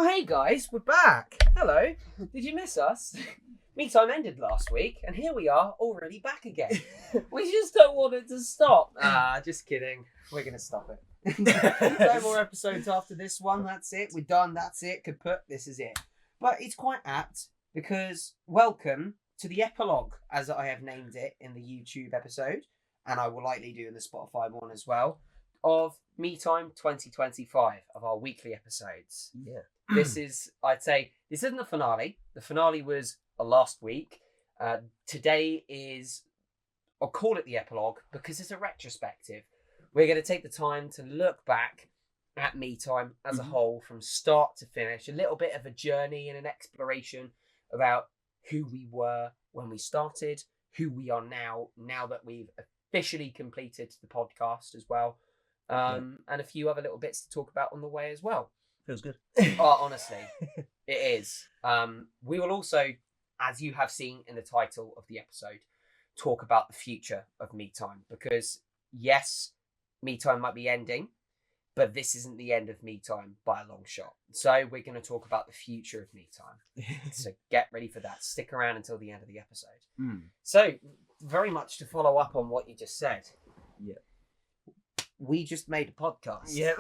Oh, hey guys, we're back. Hello. Did you miss us? Me time ended last week, and here we are, already back again. We just don't want it to stop. Just kidding. We're going to stop it. No more episodes after this one. That's it. We're done. That's it. Kaput. This is it. But it's quite apt because welcome to the Epilogue, as I have named it in the YouTube episode, and I will likely do in the Spotify one as well, of Me Time 2025, of our weekly episodes. Yeah. This is, I'd say, this isn't the finale. The finale was last week. Today is, I'll call it the epilogue because it's a retrospective. We're going to take the time to look back at Me Time as a whole from start to finish. A little bit of a journey and an exploration about who we were when we started, who we are now that we've officially completed the podcast as well. And a few other little bits to talk about on the way as well. Feels good. Oh, honestly, it is. We will also, as you have seen in the title of the episode, talk about the future of Me Time. Because, yes, Me Time might be ending, but this isn't the end of Me Time by a long shot. So we're going to talk about the future of Me Time. So get ready for that. Stick around until the end of the episode. So, very much to follow up on what you just said. Yeah. We just made a podcast. Yeah.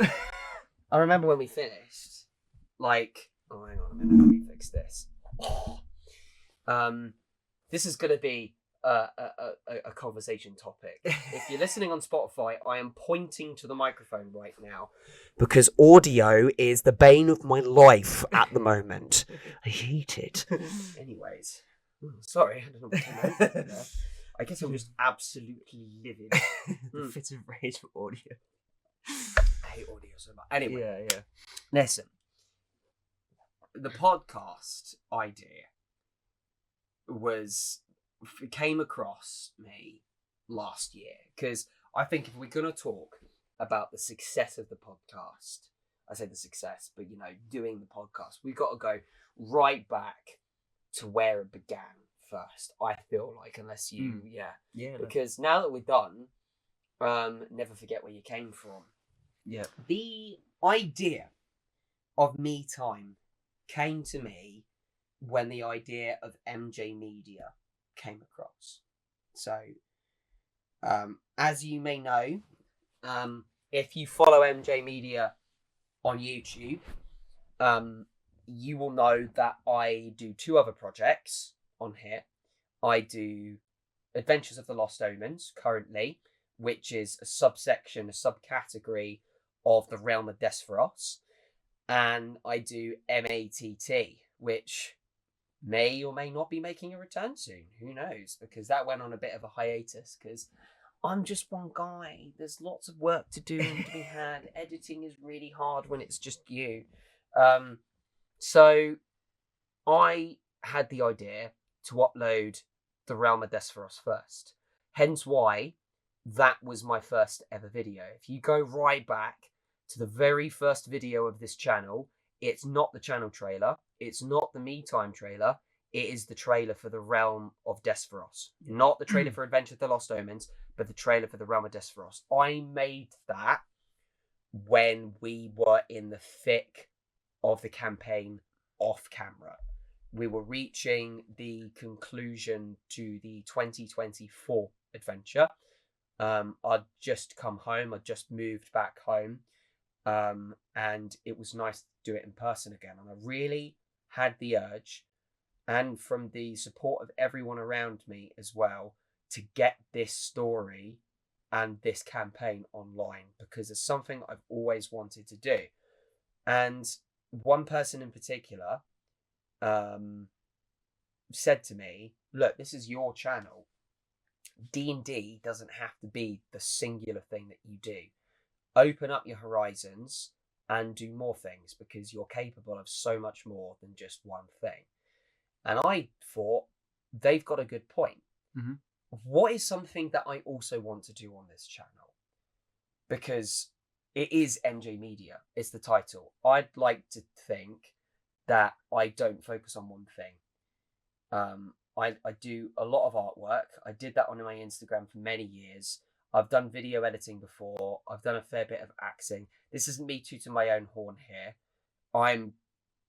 I remember when we finished, like, oh, hang on a minute, let me fix this. This is going to be a conversation topic. If you're listening on Spotify, I am pointing to the microphone right now because audio is the bane of my life at the moment. I hate it. Anyways, sorry, I don't know what to know. I guess I'm just absolutely livid. The fit of rage for audio. I hate audio so much. Anyway, Yeah. listen. The podcast idea came across me last year because I think if we're going to talk about the success of the podcast, I say the success, but doing the podcast, we've got to go right back to where it began first. I feel like, unless you, because now that we're done, never forget where you came from. Yeah. The idea of Me Time came to me when the idea of MJ Media came across. So, as you may know, if you follow MJ Media on YouTube, you will know that I do two other projects on here. I do Adventures of the Lost Omens currently, which is a subcategory of the realm of Desperos, and I do MATT, which may or may not be making a return soon. Who knows? Because that went on a bit of a hiatus because I'm just one guy. There's lots of work to do and to be had. Editing is really hard when it's just you. So I had the idea to upload the realm of Desperos first. Hence why that was my first ever video. If you go right back to the very first video of this channel, it's not the channel trailer, it's not the Me Time trailer, it is the trailer for the realm of Desperos. Not the trailer for Adventure of the Lost Omens, but the trailer for the realm of Desperos. I made that when we were in the thick of the campaign off camera. We were reaching the conclusion to the 2024 adventure. I'd just come home. I'd just moved back home. And it was nice to do it in person again. And I really had the urge, and from the support of everyone around me as well, to get this story and this campaign online because it's something I've always wanted to do. And one person in particular said to me, look, this is your channel. D&D doesn't have to be the singular thing that you do. Open up your horizons and do more things because you're capable of so much more than just one thing. And I thought, they've got a good point. Mm-hmm. What is something that I also want to do on this channel? Because it is MJ Media, it's the title. I'd like to think that I don't focus on one thing. I do a lot of artwork. I did that on my Instagram for many years. I've done video editing before. I've done a fair bit of acting. This isn't me tooting my own horn here. I'm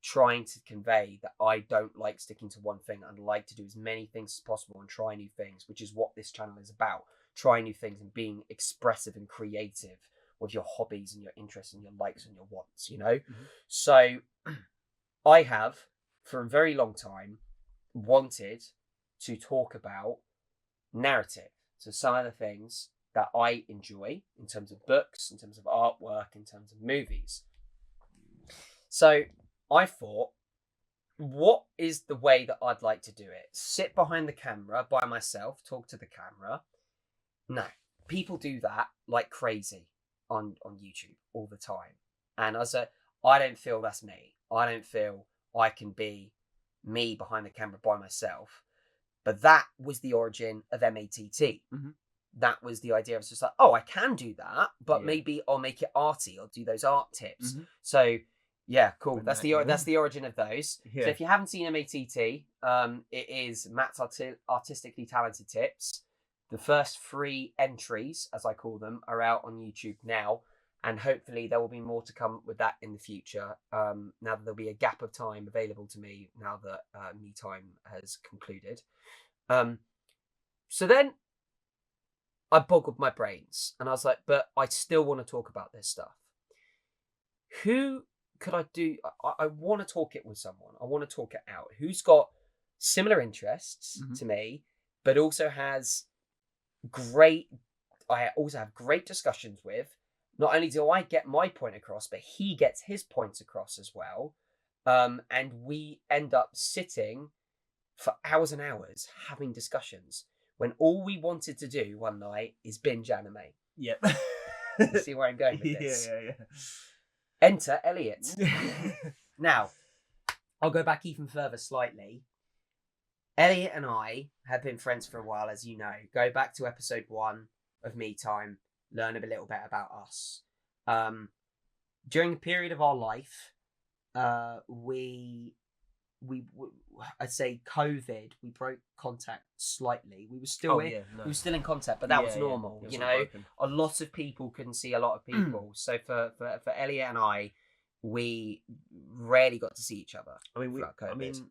trying to convey that I don't like sticking to one thing. I'd like to do as many things as possible and try new things, which is what this channel is about. Trying new things and being expressive and creative with your hobbies and your interests and your likes and your wants, you know? Mhm. So I have, for a very long time, wanted to talk about narrative. So some of the things that I enjoy in terms of books, in terms of artwork, in terms of movies. So I thought, what is the way that I'd like to do it? Sit behind the camera by myself, talk to the camera? No, people do that like crazy on YouTube all the time. And I don't feel that's me. I don't feel I can be me behind the camera by myself. But that was the origin of MATT. Mhm. That was the idea. I was just like, oh, I can do that, but Yeah. maybe I'll make it arty. I'll do those art tips. Mhm. So yeah, cool. When That's that- that's the origin of those. Yeah. So if you haven't seen MATT, it is Matt's Artistically Talented Tips. The first 3 entries, as I call them, are out on YouTube now, and hopefully there will be more to come with that in the future. Now that there'll be a gap of time available to me now that me time has concluded. So then I boggled my brains and I was like, but I still want to talk about this stuff. Who could I do? I want to talk it with someone. I want to talk it out. Who's got similar interests Mhm. to me, but also has I also have great discussions with. Not only do I get my point across, but he gets his points across as well. And we end up sitting for hours and hours having discussions when all we wanted to do one night is binge anime. Yep. You see where I'm going with this? Yeah. Enter Elliott. Now, I'll go back even further slightly. Elliott and I have been friends for a while, as you know. Go back to episode 1 of Me Time, learn a little bit about us. During a period of our life, I'd say COVID, we broke contact slightly. We were still we were still in contact, but that was normal. It was You all know, broken. a lot of people couldn't see a lot of people. So for Elliot and I, we rarely got to see each other. I mean, throughout COVID.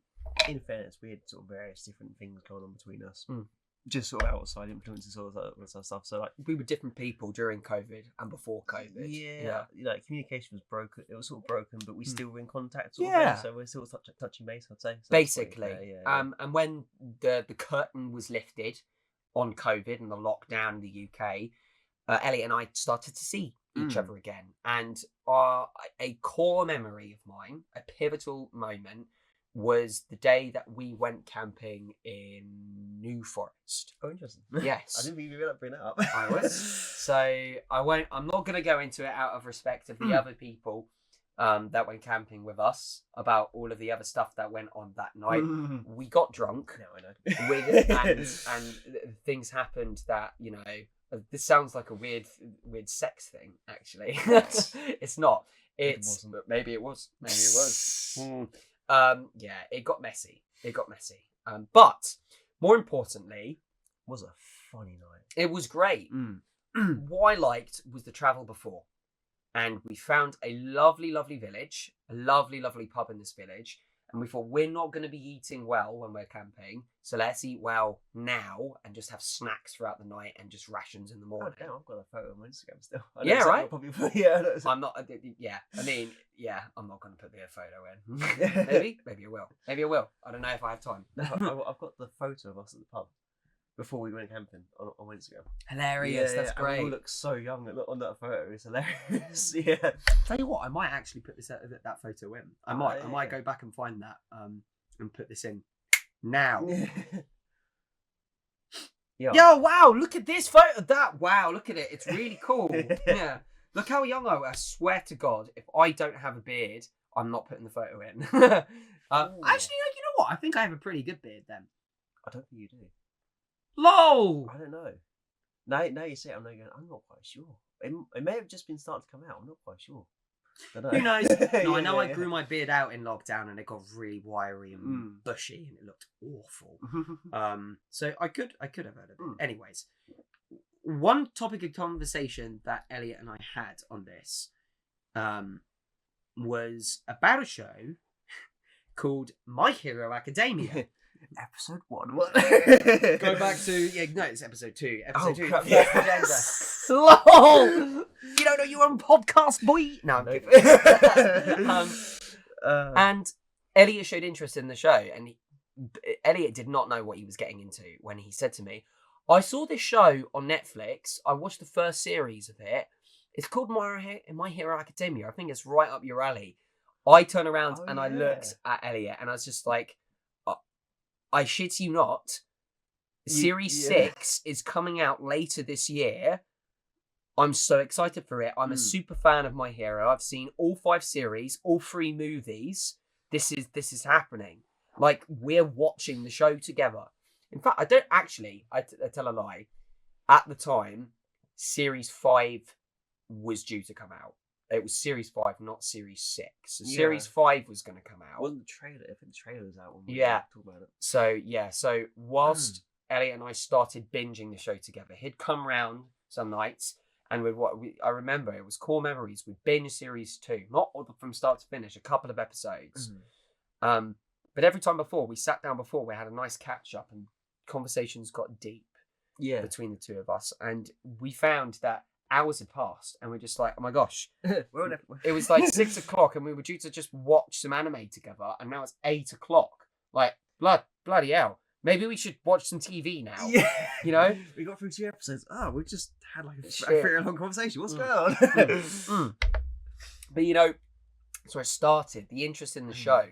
in fairness, we had sort of various different things going on between us. Mm. Just sort of outside influences, all that sort of stuff. So like, we were different people during COVID and before COVID. yeah, like communication was broken. It was sort of broken, but we still were in contact. Sort Yeah. of, so we're still touching base, I'd say. So Basically, yeah. And when the curtain was lifted on COVID and the lockdown in the UK, Elliot and I started to see each other again. And a core memory of mine, a pivotal moment, was the day that we went camping in New Forest. Oh, interesting. Yes. I didn't think you were bring that up. I was. So I'm not going to go into it out of respect of the other people that went camping with us about all of the other stuff that went on that night. We got drunk. No, I know. and things happened that, you know, this sounds like a weird sex thing, actually. It's not. It's maybe it was. Maybe it was. Yeah, it got messy. But more importantly, was a funny night. it was great. What I liked was the travel before. And we found a lovely, lovely village, a lovely, lovely pub in this village. And we thought, we're not going to be eating well when we're camping. So let's eat well now and just have snacks throughout the night and just rations in the morning. Oh, damn, I've got a photo on my Instagram still. Yeah, right? I'm not, I'm not going to put the photo in. Maybe I will. I don't know if I have time. No, I've got the photo of us at the pub before we went camping on Instagram. Hilarious, that's great. And we all look so young on that photo. It's hilarious. Yeah. Tell you what, I might actually put that photo in. I might go back and find that and put this in now. Yo, wow, look at this photo. Wow, look at it. It's really cool. Yeah. Look how young I was. I swear to God, if I don't have a beard, I'm not putting the photo in. Actually, you know what? I think I have a pretty good beard then. I don't think you do. LOL! I don't know. Now you say it, I'm not quite sure. It may have just been starting to come out. I'm not quite sure. Who knows? No, I know I grew my beard out in lockdown and it got really wiry and bushy and it looked awful. So I could have had a beard. Anyways, one topic of conversation that Elliot and I had on this was about a show called My Hero Academia. Episode 1. Go back to it's episode 2. Episode 2. Crap, First yeah. agenda. LOL. You don't know you're on podcast, boy. No, I'm kidding. And Elliott showed interest in the show, and Elliott did not know what he was getting into when he said to me, I saw this show on Netflix. I watched the first series of it. It's called My Hero Academia. I think it's right up your alley. I turn around and I looked at Elliott, and I was just like, I shit you not. Series 6 is coming out later this year. I'm so excited for it. I'm a super fan of My Hero. I've seen all 5 series, all 3 movies. This is happening. Like, we're watching the show together. In fact, I don't actually, I tell a lie. At the time, Series 5 was due to come out. It was Series 5, not Series 6. So Series 5 was going to come out. Wasn't the trailer? I think the trailer was out when we talk about it. So whilst Elliott and I started binging the show together, he'd come round some nights, and I remember it was core memories. We'd binge Series 2, not from start to finish, a couple of episodes. But every time before, we sat down before, we had a nice catch up, and conversations got deep between the two of us. And we found that hours had passed, and we're just like, oh my gosh. It was like 6 o'clock, and we were due to just watch some anime together, and now it's 8 o'clock. Like, bloody hell. Maybe we should watch some TV now. Yeah. You know? We got through 2 episodes. We just had like a very long conversation. What's going on? But you know, so I started the interest in the show.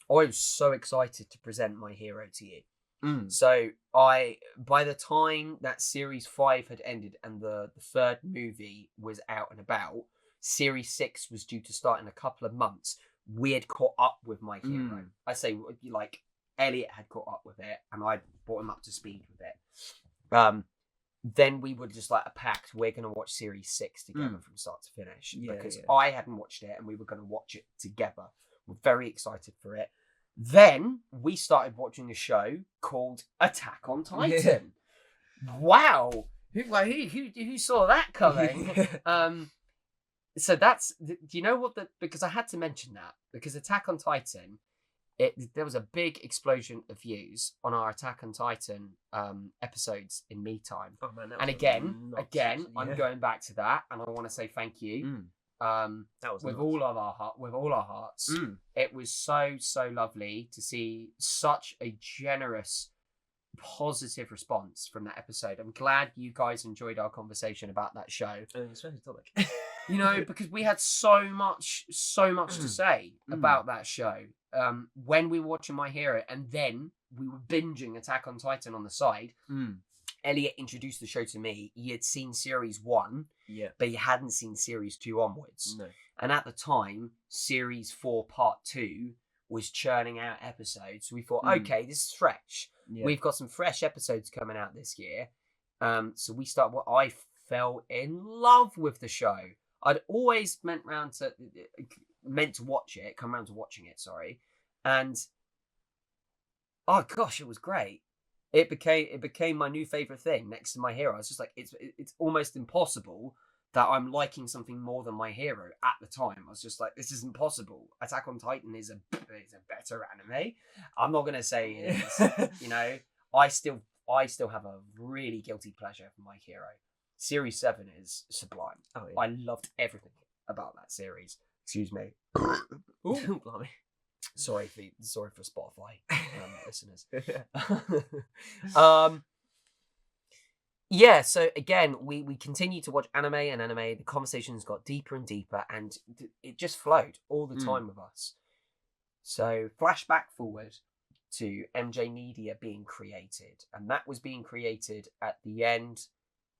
I was so excited to present My Hero to you. So by the time that Series 5 had ended and the 3rd movie was out and about, Series 6 was due to start in a couple of months. We had caught up with My Hero. I say, like, Elliott had caught up with it, and I brought him up to speed with it. Then we were just like a pact. We're going to watch Series 6 together from start to finish, because I hadn't watched it, and we were going to watch it together. We're very excited for it. Then we started watching a show called Attack on Titan. Wow. Who saw that coming? So that's, do you know what because I had to mention that, because Attack on Titan, there was a big explosion of views on our Attack on Titan episodes in me time. Oh, man, and again, I'm going back to that, and I want to say thank you. That was with all our hearts. It was so lovely to see such a generous, positive response from that episode. I'm glad you guys enjoyed our conversation about that show. Especially Dominic. You know, because we had so much to say about that show. When we were watching My Hero, and then we were binging Attack on Titan on the side. Elliott introduced the show to me. He had seen Series 1, but he hadn't seen Series 2 onwards. No. And at the time, Series 4 Part 2 was churning out episodes. So we thought, okay, this is fresh. Yeah. We've got some fresh episodes coming out this year. So we started. I fell in love with the show. I'd always meant to watch it, come around to watching it, sorry. And, oh gosh, it was great. It became my new favorite thing next to My Hero. I was just like, it's almost impossible that I'm liking something more than My Hero at the time. I was just like, this isn't possible. Attack on Titan is a better anime. I'm not gonna say it is. You know, I still have a really guilty pleasure for My Hero. Series 7 is sublime. Oh, yeah. I loved everything about that series. Excuse me. Ooh, blimey. Sorry for Spotify listeners. So again, we continued to watch anime. The conversations got deeper and deeper, and it just flowed all the time with us. So flashback forward to MJ Media being created, and that was being created at the end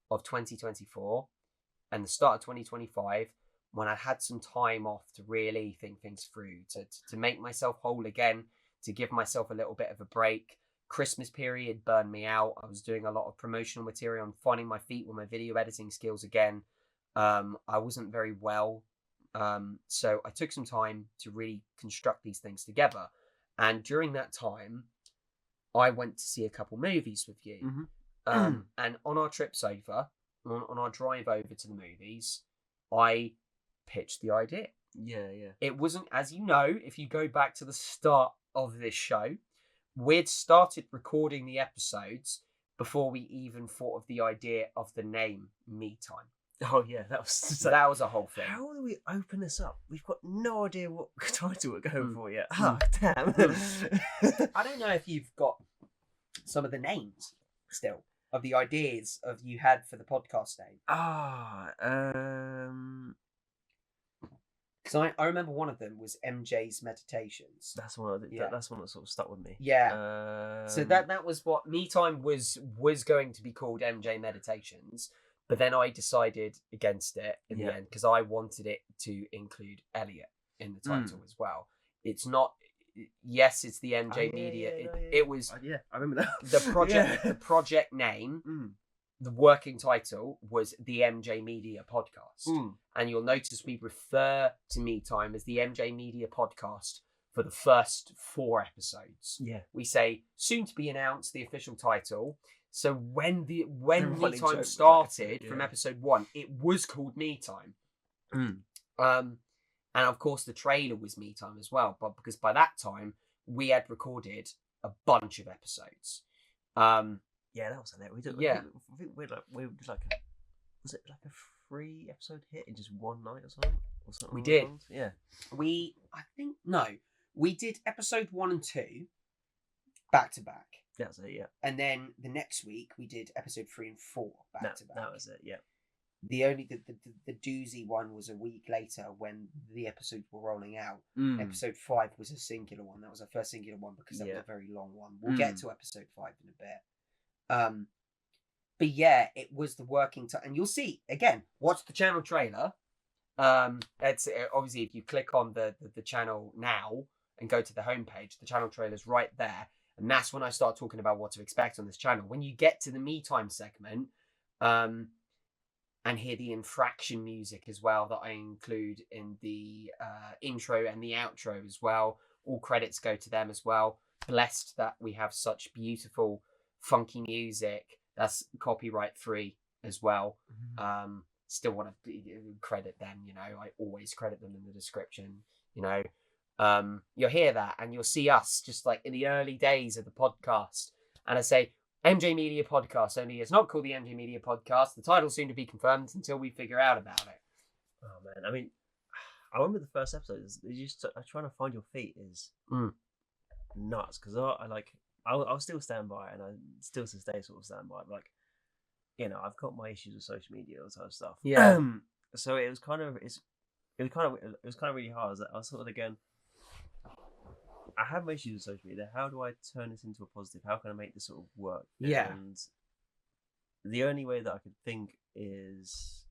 of 2024 and the start of 2025, when I had some time off to really think things through, to make myself whole again, to give myself a little bit of a break. Christmas period burned me out. I was doing a lot of promotional material and finding my feet with my video editing skills again. I wasn't very well. So I took some time to really construct these things together. And during that time, I went to see a couple movies with you. And on our trips over, on our drive over to the movies, I pitched the idea. Yeah, yeah. It wasn't, as you know, if you go back to the start of this show, we'd started recording the episodes before we even thought of the idea of the name Me Time. Oh yeah, that was So that was a whole thing. How do we open this up? We've got no idea what title we're going for yet. Mm. Oh, damn. I don't know if you've got some of the names still of the ideas of you had for the podcast name. Because I remember one of them was MJ's Meditations. That's one. That's one that sort of stuck with me. Yeah. So that was what Me Time was going to be called, MJ Meditations. But then I decided against it in the end because I wanted it to include Elliott in the title as well. It's not. Yes, it's the MJ Media. It was. Yeah, I remember that. The project. The project name. The working title was the MJ Media Podcast, and you'll notice we refer to Me Time as the MJ Media Podcast for the first 4 episodes. Yeah, we say soon to be announced the official title. So when Me Time started from episode 1, it was called Me Time. And of course the trailer was Me Time as well, but because by that time we had recorded a bunch of episodes. Yeah, that was it. We did. Yeah, I think we did like was it like a 3-episode hit in just one night or something? We did. Yeah. We did episode 1 and 2 back to back. That's it. Yeah. And then the next week we did episode 3 and 4 back to back. That was it. Yeah. The only the doozy one was a week later when the episodes were rolling out. Episode 5 was a singular one. That was our first singular one because that was a very long one. We'll get to episode 5 in a bit. But yeah, it was the working time, and you'll see again. Watch the channel trailer. It's obviously if you click on the channel now and go to the homepage, the channel trailer's right there, and that's when I start talking about what to expect on this channel. When you get to the Me Time segment, and hear the infraction music as well that I include in the intro and the outro as well. All credits go to them as well. Blessed that we have such beautiful funky music that's copyright free as well. Still want to credit them, I always credit them in the description. You'll hear that and you'll see us just like in the early days of the podcast, and I say MJ Media Podcast, only it's not called the MJ Media Podcast. The title's soon to be confirmed until we figure out about it. Oh man, I mean, I remember the first episode. Just trying to find your feet is nuts because I'll still stand by, and I still to stay sort of stand by. Like, I've got my issues with social media, all type of stuff. Yeah. So it was kind of really hard. I was sort of again. I have my issues with social media. How do I turn this into a positive? How can I make this sort of work? Yeah. And the only way that I could think is,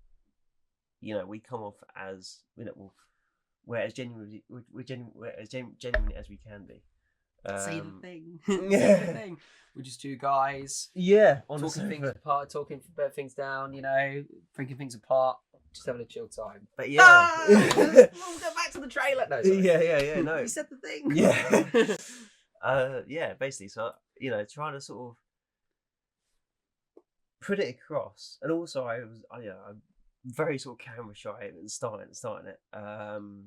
we come off as we're as genuine as we can be. Say the thing. Yeah. Say the thing. We're just two guys. Yeah. Talking things apart, talking things down, breaking things apart, just having a chill time. But yeah. We'll go back to the trailer. No, sorry. Yeah. No. You said the thing. Yeah. Yeah, basically. So, trying to sort of put it across. And also I'm very sort of camera shy and starting it.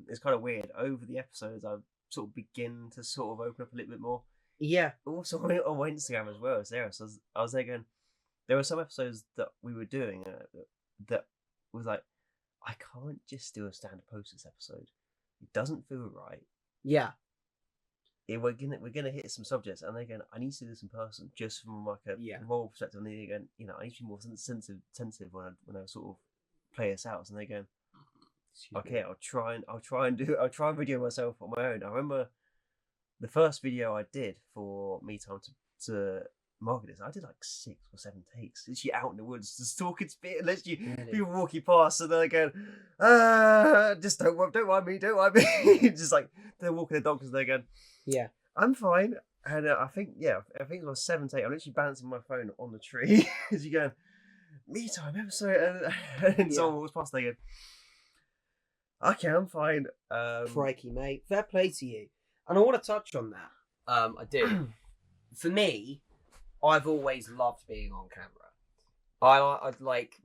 It's kind of weird. Over the episodes I've sort of begin to sort of open up a little bit more. Yeah. Also on Instagram as well. So I was there going, there were some episodes that we were doing that was like, I can't just do a standard post this episode. It doesn't feel right. Yeah. We're gonna hit some subjects, and they're going, I need to do this in person, just from like a moral perspective. And they're going, I need to be more sensitive when I sort of play us out. And they're going, okay, I'll try and video myself on my own. I remember the first video I did for Me Time to market this. I did like 6 or 7 takes. Literally out in the woods, just talking spit, literally people walking past, and they're going, just don't mind me. Just like they're walking their dogs, and they're going, yeah, I'm fine. And I think it was 7 take. I'm literally balancing my phone on the tree as you going, Me Time episode, and someone walks past, they go, okay, I'm fine. Crikey, mate. Fair play to you. And I want to touch on that. I do. For me, I've always loved being on camera. I'd like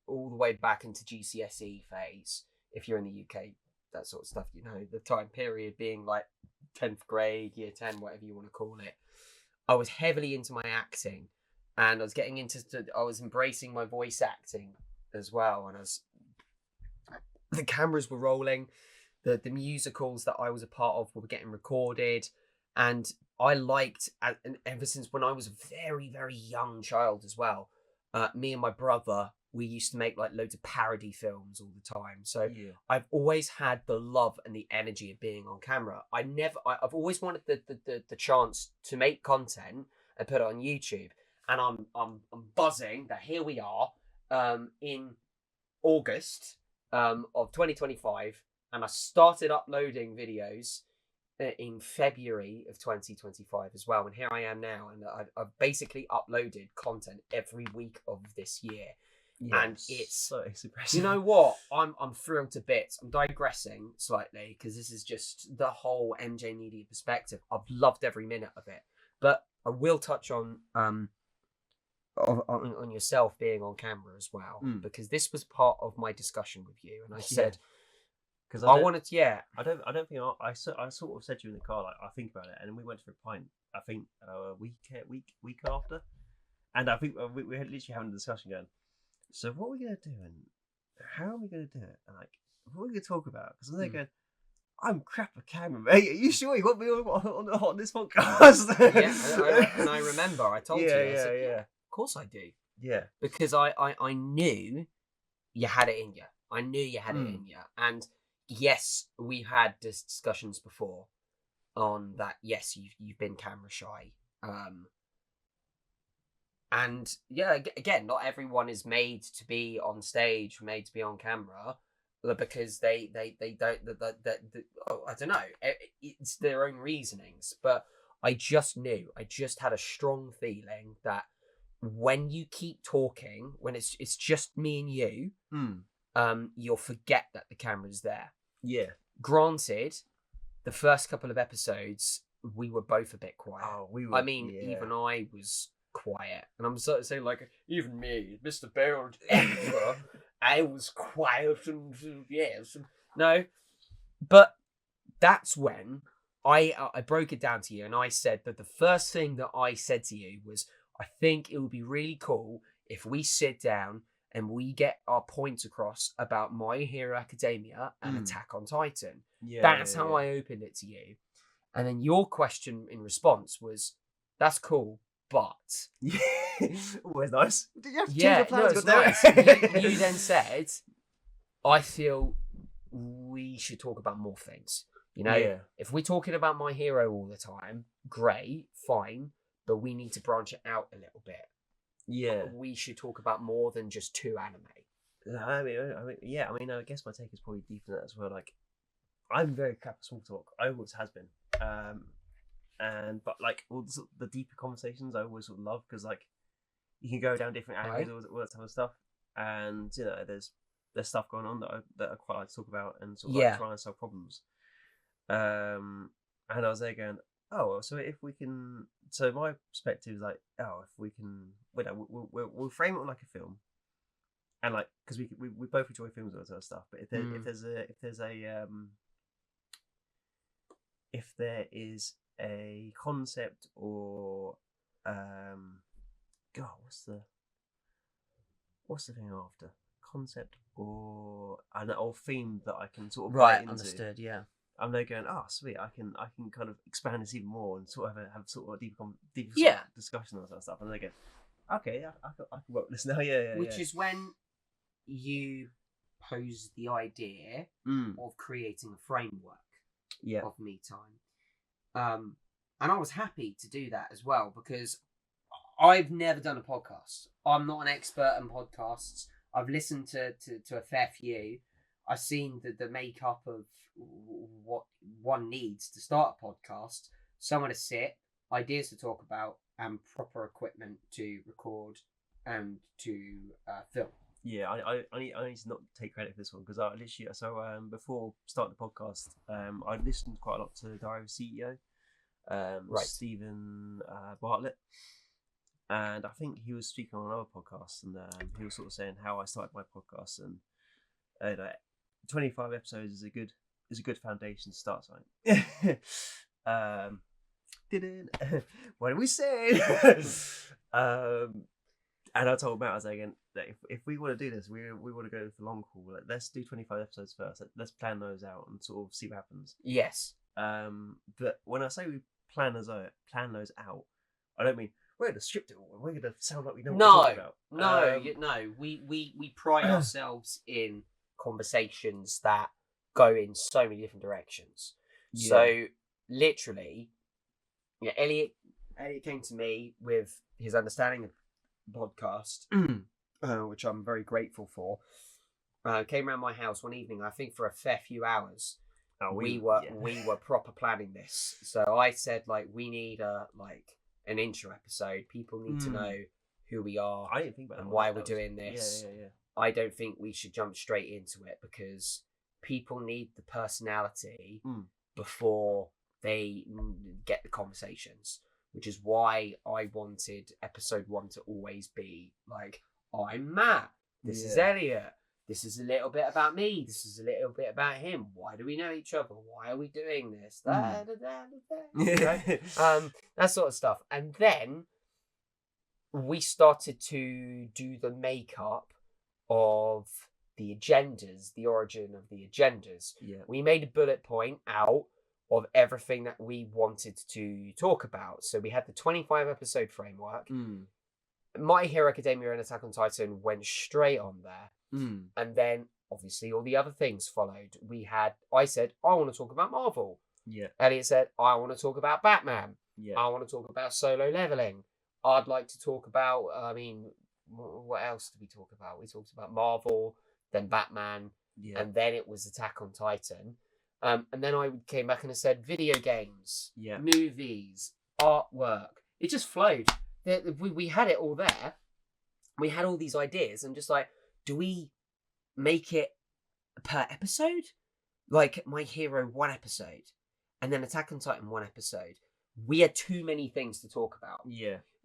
all the way back into GCSE phase. If you're in the UK, that sort of stuff. You know, the time period being like 10th grade, year 10, whatever you want to call it. I was heavily into my acting, and I was getting I was embracing my voice acting as well. And the cameras were rolling, the musicals that I was a part of were getting recorded, and I liked, and ever since when I was a very, very young child as well, me and my brother, we used to make like loads of parody films all the time. So I've always had the love and the energy of being on camera. I've always wanted the chance to make content and put it on YouTube. And I'm buzzing that here we are in August of 2025, and I started uploading videos in February of 2025 as well. And here I am now, and I've basically uploaded content every week of this year. Yeah, and it's so impressive. You know what? I'm thrilled to bits. I'm digressing slightly because this is just the whole MJ Media perspective. I've loved every minute of it, but I will touch on yourself being on camera as well, because this was part of my discussion with you, and I said because I wanted to. Yeah, I don't think I sort of said to you in the car, like, I think about it, and we went for a pint. I think a week after, and I think we had literally having a discussion going, so what are we going to do, and how are we going to do it, and like, what are we going to talk about? Because they're going, I'm crap at camera, mate. Are you sure you want me on this podcast? and I remember I told you. I said, yeah, of course I do. Yeah, because I knew you had it in you. I knew you had it in you, and yes, we've had discussions before on that. Yes, you've been camera shy. And yeah, again, not everyone is made to be on stage, made to be on camera, because they don't. I don't know. It's their own reasonings, but I just had a strong feeling that when you keep talking, when it's just me and you, you'll forget that the camera's there. Yeah. Granted, the first couple of episodes, we were both a bit quiet. Oh, we were. I mean, even I was quiet, and I'm sort of saying, like, even me, Mr. Baird, I was quiet, and no, but that's when I broke it down to you, and I said that the first thing that I said to you was, I think it would be really cool if we sit down and we get our points across about My Hero Academia and Attack on Titan. That's how I opened it to you, and then your question in response was, "That's cool, but." Always nice. Did you have to change your plans? No, it's nice. You then said, I feel we should talk about more things. You know, if we're talking about My Hero all the time, great, fine, but we need to branch it out a little bit. Yeah. We should talk about more than just 2 anime. I mean, I guess my take is probably deeper than that as well. Like, I'm very crap at small talk. I always has been. But like all the deeper conversations, I always sort of love, because like you can go down different avenues, all that type of stuff, and you know, there's stuff going on that I quite like to talk about and sort of like try and solve problems. And I was there going, oh, so if we can, so my perspective is like, oh, if we can, we'll frame it on like a film, and like, because we both enjoy films and all that sort of stuff, but if there is a concept or what's the thing after concept or theme that I can sort of right into, understood, yeah. I'm there going, oh sweet, I can kind of expand this even more and sort of have sort of a deeper discussion on that stuff, and they go, okay, I can work with this now, which is when you pose the idea of creating a framework of me time. And I was happy to do that as well, because I've never done a podcast. I'm not an expert in podcasts. I've listened to a fair few. I've seen the makeup of what one needs to start a podcast. Someone to sit, ideas to talk about, and proper equipment to record and to film. Yeah, I need to not take credit for this one, because I literally, before starting the podcast, I listened quite a lot to Diary of a CEO. Stephen Bartlett, and I think he was speaking on another podcast, and he was sort of saying how I started my podcast, and 25 episodes is a good is a good foundation to start something. What did we say? And I told Matt, I was like, again, that if we want to do this, we want to go for long haul. Like, let's do 25 episodes first. Let's plan those out and sort of see what happens. Yes. But when I say we plan those out, I don't mean we're going to script it all. We're going to sound like we know what we're talking about. No. We pride ourselves in conversations that go in so many different directions. Yeah. So literally, Elliott came to me with his understanding of podcast, which I'm very grateful for. Came around my house one evening, I think for a fair few hours. We were proper planning this. So I said, like, we need an intro episode. People need to know who we are. I didn't think about and why we're doing this. Yeah. I don't think we should jump straight into it because people need the personality before they get the conversations, which is why I wanted episode 1 to always be like, I'm Matt, this is Elliott, this is a little bit about me, this is a little bit about him, why do we know each other, why are we doing this, that sort of stuff. And then we started to do the makeup of the agendas, the origin of the agendas. We made a bullet point out of everything that we wanted to talk about. So we had the 25 episode framework. My Hero Academia and Attack on Titan went straight on there. And then obviously all the other things followed. I said, I want to talk about Marvel. Elliott said, I want to talk about Batman. I want to talk about solo leveling. I'd like to talk about, what else did we talk about? We talked about Marvel, then Batman, and then it was Attack on Titan. And then I came back and I said video games, movies, artwork. It just flowed. We had it all there. We had all these ideas and just like, do we make it per episode? Like My Hero 1 episode and then Attack on Titan 1 episode. We had too many things to talk about.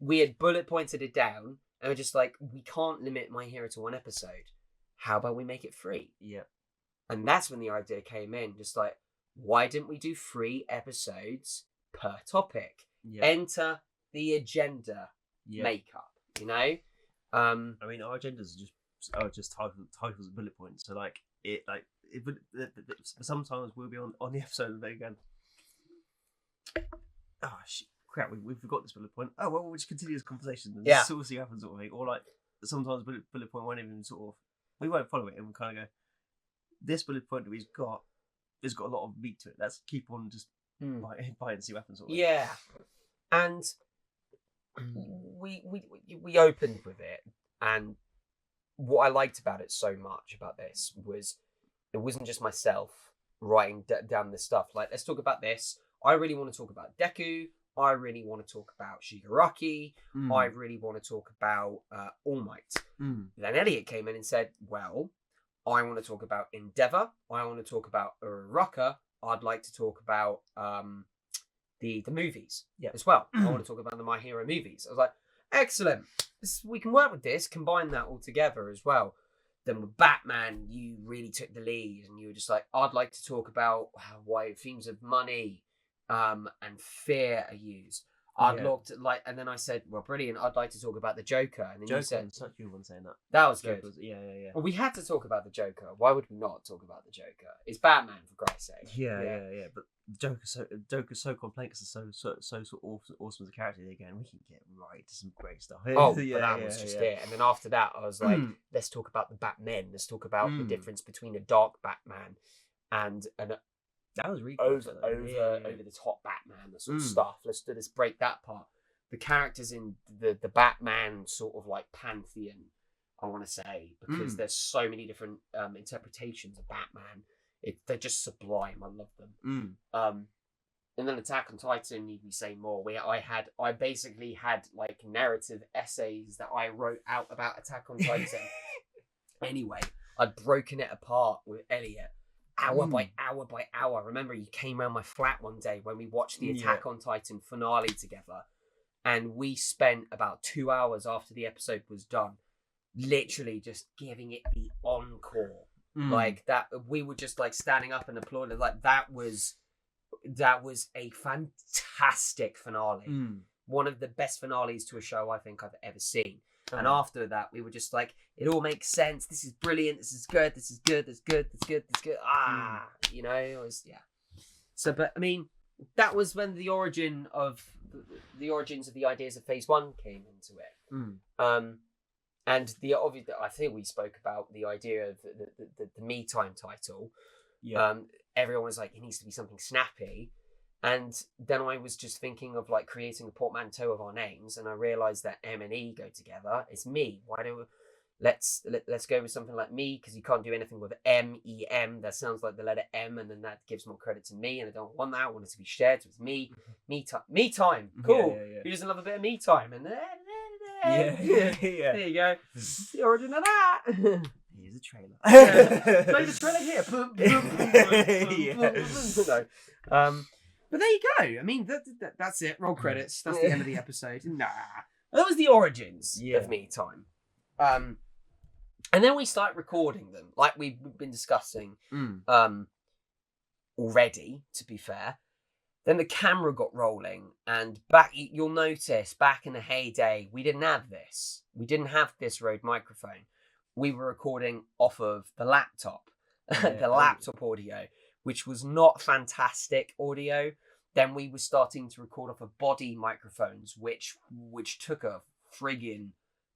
We had bullet pointed it down and we're just like, we can't limit My Hero to 1 episode. How about we make it 3? And that's when the idea came in, just like, why didn't we do 3 episodes per topic? Enter the agenda makeup, our agendas are just titles and bullet points. So sometimes we'll be on the episode and they go, oh shit, crap, we forgot this bullet point. Oh well, we'll just continue this conversation and sort of see what happens, sort of thing. Or like sometimes bullet point won't even we won't follow it and we kind of go, this bullet point that we've got has got a lot of meat to it. Let's keep on just bite and see what happens. And we opened with it, and what I liked about it so much about this was it wasn't just myself writing down this stuff. Like, let's talk about this. I really want to talk about Deku. I really want to talk about Shigaraki. I really want to talk about All Might. Then Elliott came in and said, well, I want to talk about Endeavor. I want to talk about Uraraka. I'd like to talk about the movies as well. I want to talk about the My Hero movies. I was like, excellent. We can work with this, combine that all together as well. Then with Batman, you really took the lead and you were just like, I'd like to talk about why themes of money and fear are used. Looked at and then I said, well, brilliant, I'd like to talk about the Joker. And then you said, such a good one saying that. That was good. Yeah. Well, we had to talk about the Joker. Why would we not talk about the Joker? It's Batman, for Christ's sake. Yeah. But Joker's so complex and so awesome as a character. Again, we can get right to some great stuff. Oh, but that was just it. And then after that, I was like, let's talk about the Batmen. Let's talk about the difference between a dark Batman and that was really over the top Batman, the sort of stuff. Let's break that part. The characters in the Batman sort of like pantheon, I want to say, because there's so many different interpretations of Batman. They're just sublime. I love them. And then Attack on Titan, need we say more? I basically had like narrative essays that I wrote out about Attack on Titan. Anyway, I'd broken it apart with Elliott. Hour by hour by hour. Remember, you came around my flat one day when we watched the Attack on Titan finale together, and we spent about 2 hours after the episode was done, literally just giving it the encore. Like that, we were just like standing up and applauding. Like that was a fantastic finale. One of the best finales to a show I think I've ever seen. And after that, we were just like, it all makes sense. This is brilliant. This is good. This is good. This is good. This is good. This is good. You know, it was So, but I mean, that was when the origins of the ideas of Phase 1 came into it. And I think we spoke about the idea of the Me Time title. Everyone was like, it needs to be something snappy. And then I was just thinking of like creating a portmanteau of our names, and I realized that M and E go together. It's me. Why don't we, let's go with something like me, because you can't do anything with M-E-M. That sounds like the letter M, and then that gives more credit to me, and I don't want that. I want it to be shared. So it's me. Me time. Cool. Who doesn't love a bit of me time? And there you go. It's the origin of that. Here's a trailer. Play the trailer here. No. But there you go. I mean, that's it. Roll credits. That's the end of the episode. Nah. That was the origins of Me Time. And then we start recording them, like we've been discussing already, to be fair. Then the camera got rolling, and you'll notice back in the heyday, we didn't have this. We didn't have this Rode microphone. We were recording off of the laptop, the laptop audio, which was not fantastic audio. Then we were starting to record off of body microphones, which took a friggin'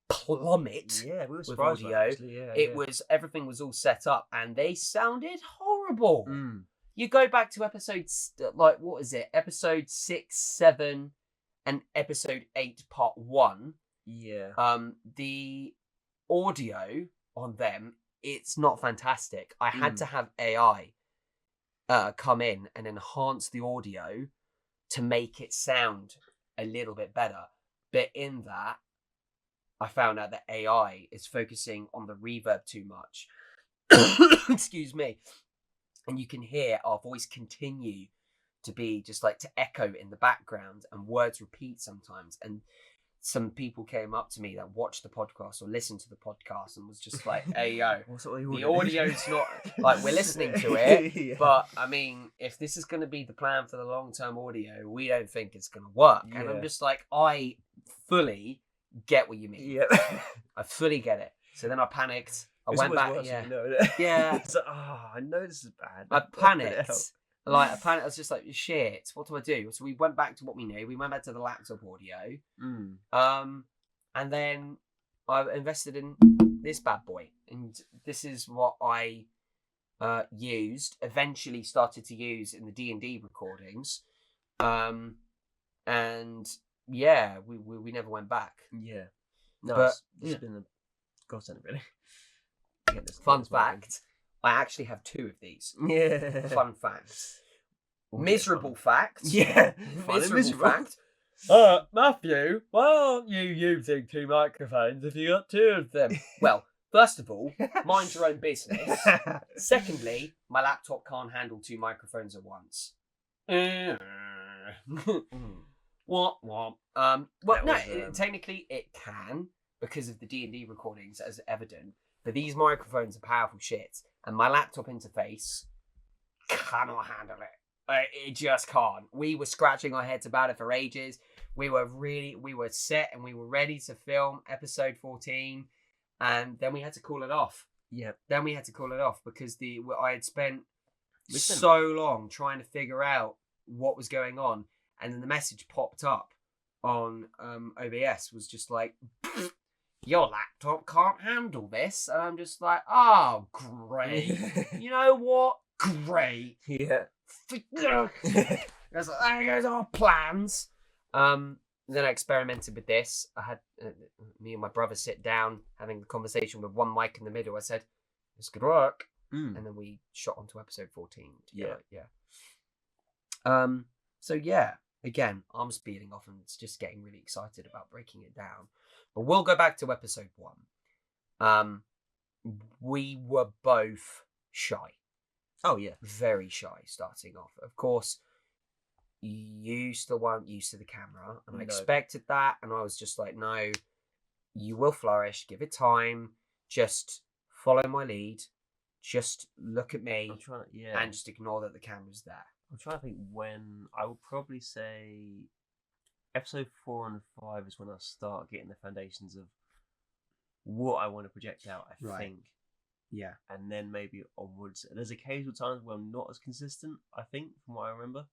plummet. Yeah, we were with surprised audio. It was everything was all set up, and they sounded horrible. You go back to episodes what is it? Episode 6, 7, and episode 8, part 1. Yeah. The audio on them, it's not fantastic. I had to have AI come in and enhance the audio to make it sound a little bit better. But in that, I found out that AI is focusing on the reverb too much. Excuse me. And you can hear our voice continue to be just like to echo in the background, and words repeat sometimes. And some people came up to me that watched the podcast or listened to the podcast and was just like, hey, yo, the audio's not like we're listening to it. But I mean, if this is going to be the plan for the long-term audio, we don't think it's going to work. And I'm just like, I fully get what you mean. I fully get it. So then I panicked. I went back. It's like, I know this is bad. I panicked. I was just like, shit, what do I do? So we went back to what we knew. We went back to the laptop audio. And then I invested in this bad boy. And this is what I eventually started to use in the D&D recordings. And yeah, we never went back. Yeah. No, but it's been a godsend, really. Fun fact, I actually have 2 of these. Yeah. Fun fact. Miserable fact. Yeah. Miserable fact. Matthew, why aren't you using 2 microphones if you got 2 of them? Well, first of all, mind your own business. Secondly, my laptop can't handle 2 microphones at once. What? Well, no, technically it can, because of the D&D recordings, as evident. But these microphones are powerful shit, and my laptop interface cannot handle it. It just can't. We were scratching our heads about it for ages. We were set and we were ready to film episode 14, and then we had to call it off. Yeah. Then we had to call it off because I had spent so long trying to figure out what was going on, and then the message popped up on OBS was just like, your laptop can't handle this. And I'm just like, oh, great. You know what? Great. Yeah. I was like, there goes our plans. Then I experimented with this. I had me and my brother sit down, having the conversation with one mic in the middle. I said, this could work. And then we shot onto episode 14 together. Yeah. So yeah, again, I'm speeding off and it's just getting really excited about breaking it down. But we'll go back to episode 1. We were both shy. Oh, yeah. Very shy starting off. Of course, you still weren't used to the camera. And I expected that. And I was just like, no, you will flourish. Give it time. Just follow my lead. just look at me I'm trying. and just ignore that the camera's there. I'm trying to think when I would probably say episode 4 and 5 is when I start getting the foundations of what I want to project out. I think. Yeah. And then maybe onwards. There's occasional times where I'm not as consistent, I think, from what I remember.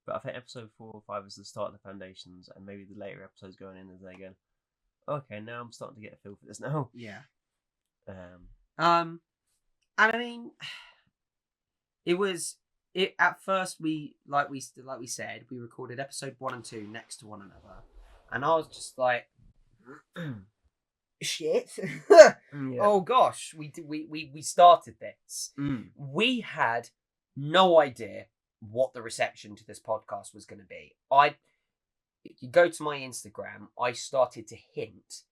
But I think episode 4 or 5 is the start of the foundations, and maybe the later episodes going in as they go, okay, now I'm starting to get a feel for this now. Yeah. Um, and I mean, it at first we said, we recorded episode 1 and 2 next to one another, and I was just like, shit. Oh gosh, we started this. We had no idea what the reception to this podcast was going to be. If you go to my Instagram, I started to hint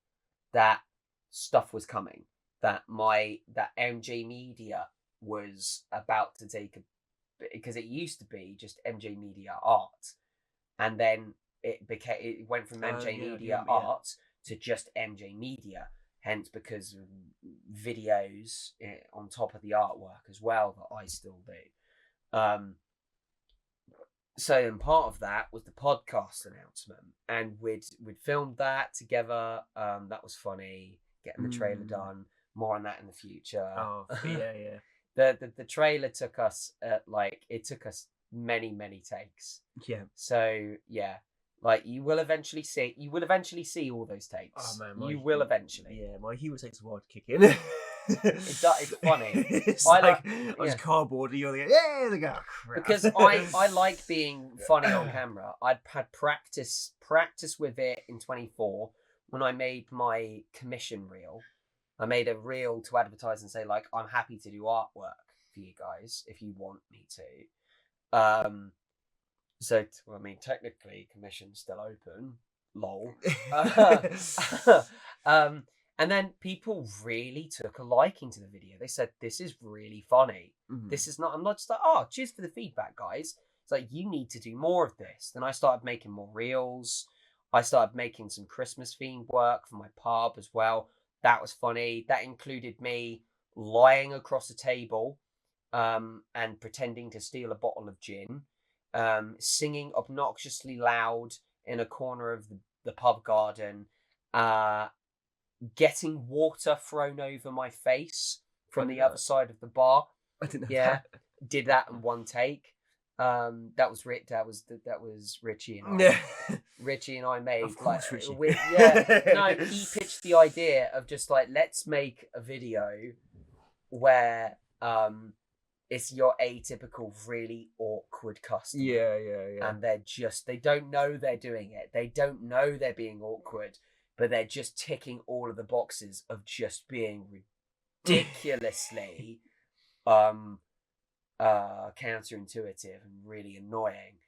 that stuff was coming, that MJ Media was about to take because it used to be just MJ Media Art, and then it went from MJ Media Art to just MJ Media, hence because of videos on top of the artwork as well that I still do. So then part of that was the podcast announcement, and we'd filmed that together. That was funny, getting the trailer done. More on that in the future. Oh yeah. The trailer took us many takes. Yeah. So yeah, like you will eventually see all those takes. Oh man, you will eventually. Yeah, my humor takes a while to kick in. It's funny. It's I was cardboard. And you're like, yeah, they go. Oh, crap. Because I like being funny on camera. I'd had practice with it in 24 when I made my commission reel. I made a reel to advertise and say, like, I'm happy to do artwork for you guys if you want me to. So I mean, technically, commission's still open. Lol. And then people really took a liking to the video. They said, this is really funny. This is not. I'm not just like, oh, cheers for the feedback, guys. It's like, you need to do more of this. Then I started making more reels. I started making some Christmas themed work for my pub as well. That was funny. That included me lying across a table and pretending to steal a bottle of gin, singing obnoxiously loud in a corner of the pub garden, getting water thrown over my face from the other side of the bar. I didn't know that. Did that in one take. That was Richie and I. Richie and I made, like, Richie. he pitched the idea of just like, let's make a video where it's your atypical really awkward customer. Yeah. And they don't know they're doing it. They don't know they're being awkward, but they're just ticking all of the boxes of just being ridiculously counterintuitive and really annoying.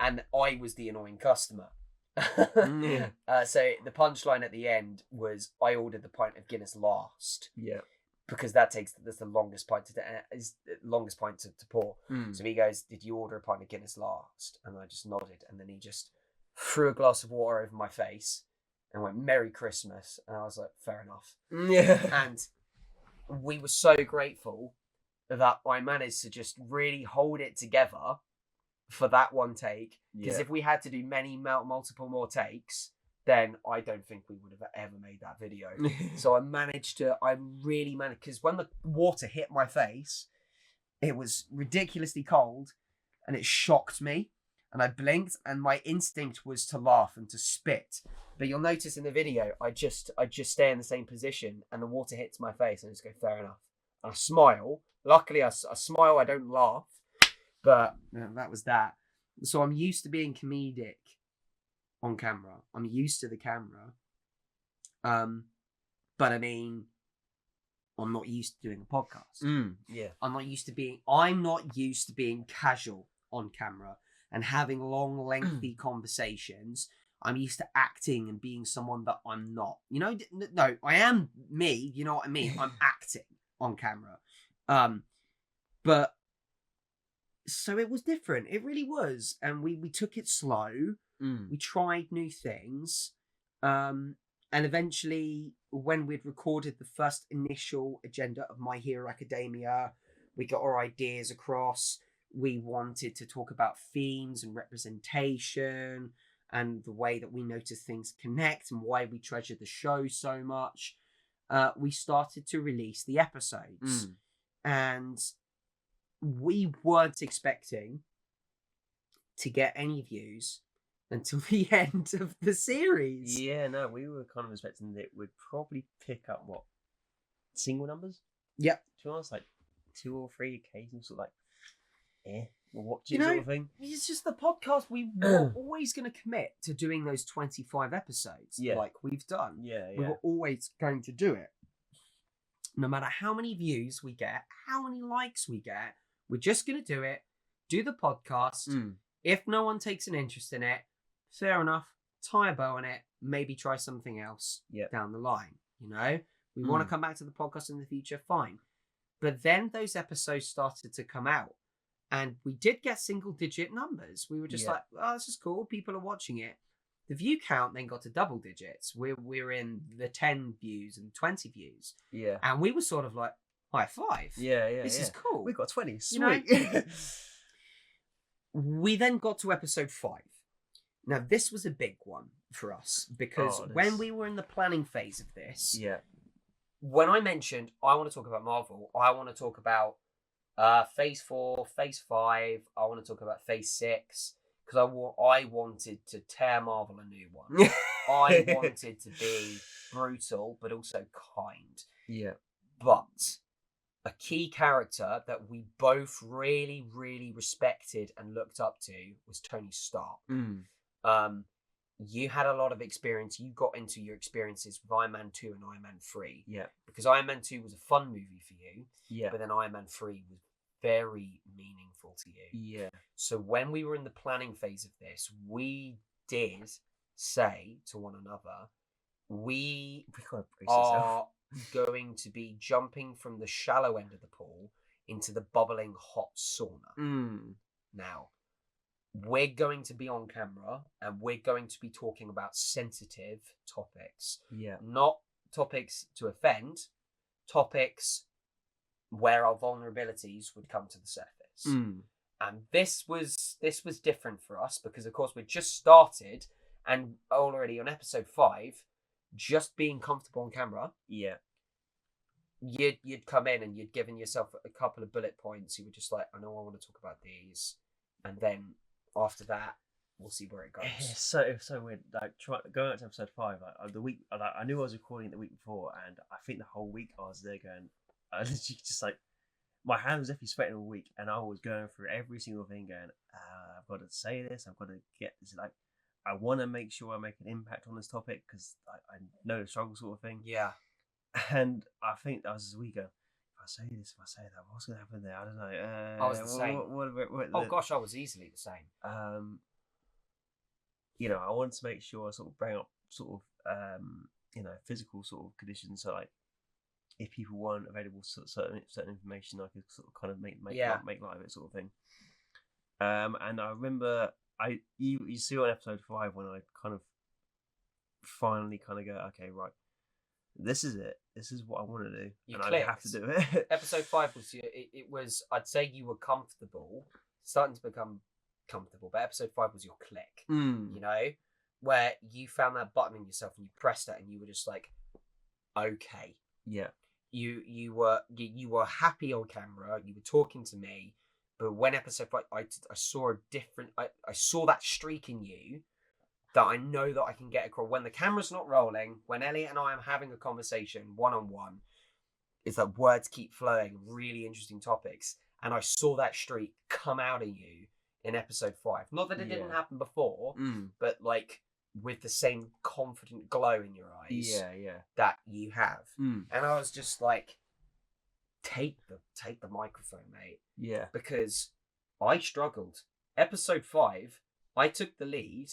And I was the annoying customer. So the punchline at the end was, I ordered the pint of Guinness last. Yeah. Because that's the longest pint to pour. So he goes, did you order a pint of Guinness last? And I just nodded, and then he just threw a glass of water over my face and went, Merry Christmas. And I was like, fair enough. Yeah. And we were so grateful that I managed to just really hold it together for that one take. Because if we had to do multiple more takes, then I don't think we would have ever made that video. So I really managed, because when the water hit my face, it was ridiculously cold and it shocked me, and I blinked, and my instinct was to laugh and to spit. But you'll notice in the video, I just stay in the same position, and the water hits my face, and I just go, fair enough. And I smile. Luckily, I smile, I don't laugh. But that was that. So I'm used to being comedic on camera. I'm used to the camera. But I mean, I'm not used to doing a podcast. Yeah. I'm not used to being casual on camera and having long, lengthy conversations. I'm used to acting and being someone that I'm not. You know, no, I am me. You know what I mean? I'm acting on camera. But so it was different. It really was. And we took it slow. We tried new things. And eventually, when we'd recorded the first initial agenda of My Hero Academia, we got our ideas across. We wanted to talk about themes and representation and the way that we notice things connect and why we treasure the show so much. We started to release the episodes. And we weren't expecting to get any views until the end of the series. Yeah, no, we were kind of expecting that it would probably pick up single numbers. Yep. To be honest, like 2 or 3 occasional sort of we'll watch it sort of thing. It's just the podcast. We were always going to commit to doing those 25 episodes, like we've done. Yeah. We were always going to do it. No matter how many views we get, how many likes we get, we're just going to do it. Do the podcast. If no one takes an interest in it, fair enough. Tie a bow on it. Maybe try something else down the line. We want to come back to the podcast in the future. Fine. But then those episodes started to come out. And we did get single-digit numbers. We were just like, oh, this is cool. People are watching it. The view count then got to double digits. We're in the 10 views and 20 views. Yeah. And we were sort of like, high five. Yeah. This is cool. We got 20. Sweet. We then got to episode 5. Now, this was a big one for us because when we were in the planning phase of this, when I mentioned I want to talk about Marvel, I want to talk about Phase 4, Phase 5, I want to talk about Phase 6, because I wanted to tear Marvel a new one. I wanted to be brutal, but also kind. Yeah. But a key character that we both really, really respected and looked up to was Tony Stark. You had a lot of experience. You got into your experiences with Iron Man 2 and Iron Man 3. Yeah. Because Iron Man 2 was a fun movie for you. Yeah. But then Iron Man 3 was very meaningful to you. Yeah. So when we were in the planning phase of this, we did say to one another, we are going to be jumping from the shallow end of the pool into the bubbling hot sauna. Now, we're going to be on camera and we're going to be talking about sensitive topics. Yeah. Not topics to offend, topics where our vulnerabilities would come to the surface. And this was different for us because, of course, we'd just started and already on episode 5, just being comfortable on camera. Yeah. You'd come in and you'd given yourself a couple of bullet points. You were just like, I know I want to talk about these. And then after that, we'll see where it goes. It's so weird. Like going out to episode 5, the week, I knew I was recording the week before, and I think the whole week I was there going, I literally just my hand was definitely sweating all week, and I was going through every single thing, going, I've got to say this, I've got to get this. Like, I want to make sure I make an impact on this topic because I know the struggle, sort of thing. Yeah. And I think that was this week. If I say this, if I say that, what's going to happen there? I don't know. I was the same. Gosh, I was easily the same. I wanted to make sure I sort of bring up sort of, physical sort of conditions. So, like, if people weren't available to certain information, I could sort of kind of make light of it, sort of thing. And I remember you see on episode 5 when I kind of finally kind of go, okay, right, this is it. This is what I want to do, I have to do it. Episode 5 was it was, I'd say you were comfortable, starting to become comfortable, but episode 5 was your click. Where you found that button in yourself and you pressed it and you were just like, okay. Yeah. You were happy on camera. You were talking to me, but when episode 5, I saw a different. I saw that streak in you that I know that I can get across when the camera's not rolling. When Elliott and I am having a conversation one-on-one, is that words keep flowing, really interesting topics, and I saw that streak come out of you in episode 5. Not that it didn't happen before, but like with the same confident glow in your eyes that you have. And I was just like, take the microphone, mate. Yeah. Because I struggled. Episode 5, I took the lead,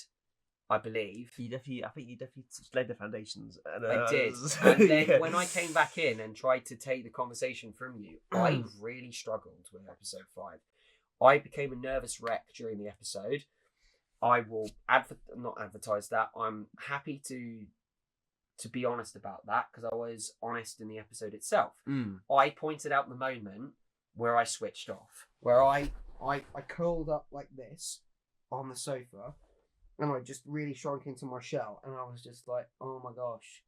I believe. I think you definitely laid the foundations. I did. And then when I came back in and tried to take the conversation from you, I really struggled with episode 5. I became a nervous wreck during the episode. I will not advertise that. I'm happy to to be honest about that, because I was honest in the episode itself. Mm. I pointed out the moment where I switched off, where I curled up like this on the sofa, and I just really shrunk into my shell, and I was just like, oh my gosh,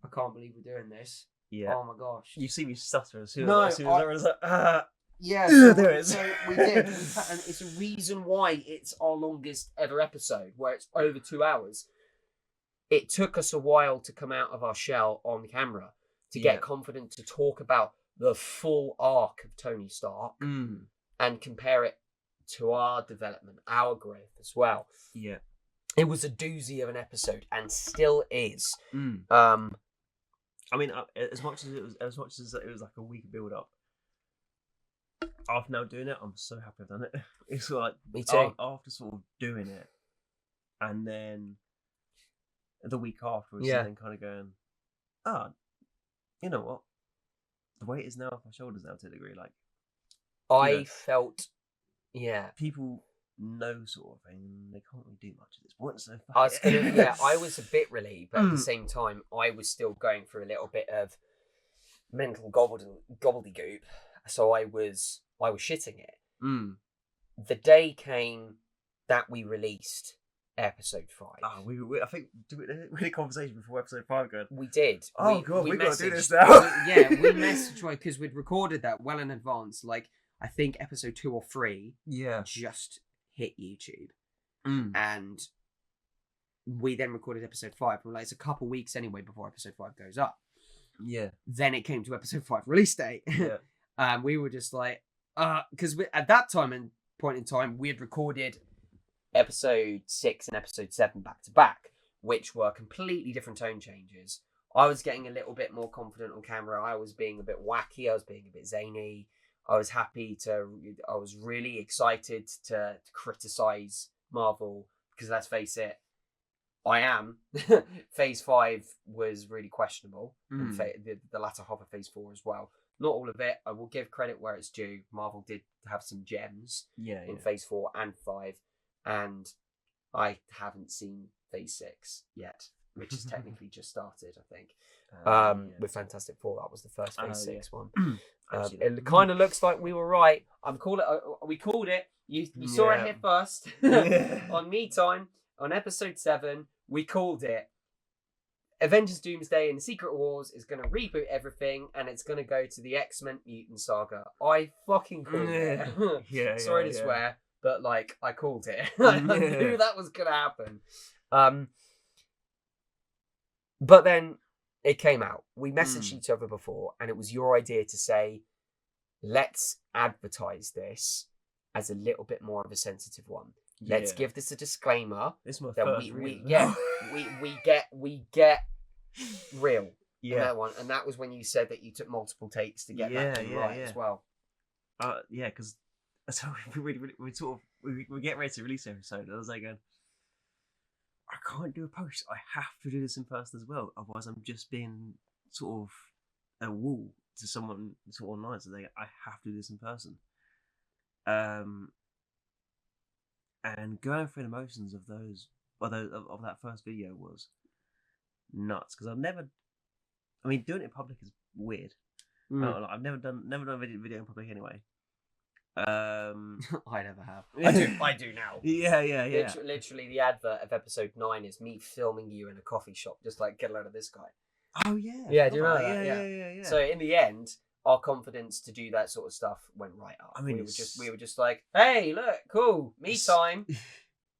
I can't believe we're doing this. Yeah. Oh my gosh. You see me stutter as soon No, as I was like, Yeah, there it is. So we did. And it's a reason why it's our longest ever episode, where it's over 2 hours. It took us a while to come out of our shell on camera to get confident to talk about the full arc of Tony Stark and compare it to our development, our growth as well. Yeah. It was a doozy of an episode, and still is. I mean, as much as it was like a week build up. After now doing it, I'm so happy I've done it. It's like me too. After sort of doing it, and then the week afterwards, Yeah. and then kind of going, you know what? The weight is now off my shoulders now to a degree. Like, I felt, people know sort of thing, and they can't really do much at this point. So I was a bit relieved, but at the same time, I was still going through a little bit of mental gobbledygook. So I was shitting it. The day came that we released episode 5. I think we had a conversation before episode 5 going. We did. Oh god, we got to do this now. We messaged because we'd recorded that well in advance. Like I think episode 2 or 3. Yeah. Just hit YouTube, and we then recorded episode 5. And it's a couple weeks anyway before episode 5 goes up. Yeah. Then it came to episode 5 release date. Yeah. We were just like, because at that point in time, we had recorded episode 6 and episode 7 back to back, which were completely different tone changes. I was getting a little bit more confident on camera. I was being a bit wacky. I was being a bit zany. I was really excited to criticize Marvel, because let's face it, I am. Phase 5 was really questionable, and the latter half of Phase 4 as well. Not all of it. I will give credit where it's due. Marvel did have some gems in Phase 4 and 5, and I haven't seen Phase 6 yet, which is technically just started, I think. With Fantastic Four, that was the first Phase 6 one. It kind of looks like we were right. We called it. You saw it here first on Me Time on episode 7. We called it. Avengers Doomsday and the Secret Wars is going to reboot everything, and it's going to go to the X-Men Mutant Saga. I fucking called it. Sorry to swear, but like I called it. I knew that was going to happen. But then it came out. We messaged each other before, and it was your idea to say, let's advertise this as a little bit more of a sensitive one. Let's give this a disclaimer. This is my that first we get real in that one, and that was when you said that you took multiple takes to get that right as well. Because so we get ready to release the episode, and I was like, I can't do a post. I have to do this in person as well. Otherwise, I'm just being sort of a wall to someone sort of online. So I have to do this in person. And going through the motions of of that first video was nuts, because I've never. I mean, doing it in public is weird. I've never done a video in public anyway. I never have. I do now. Yeah. Literally, the advert of episode 9 is me filming you in a coffee shop, just like get a load of this guy. Oh yeah. Yeah, do you know that? Yeah. So in the end, our confidence to do that sort of stuff went right up. I mean, we were just like, hey, look, cool, me time.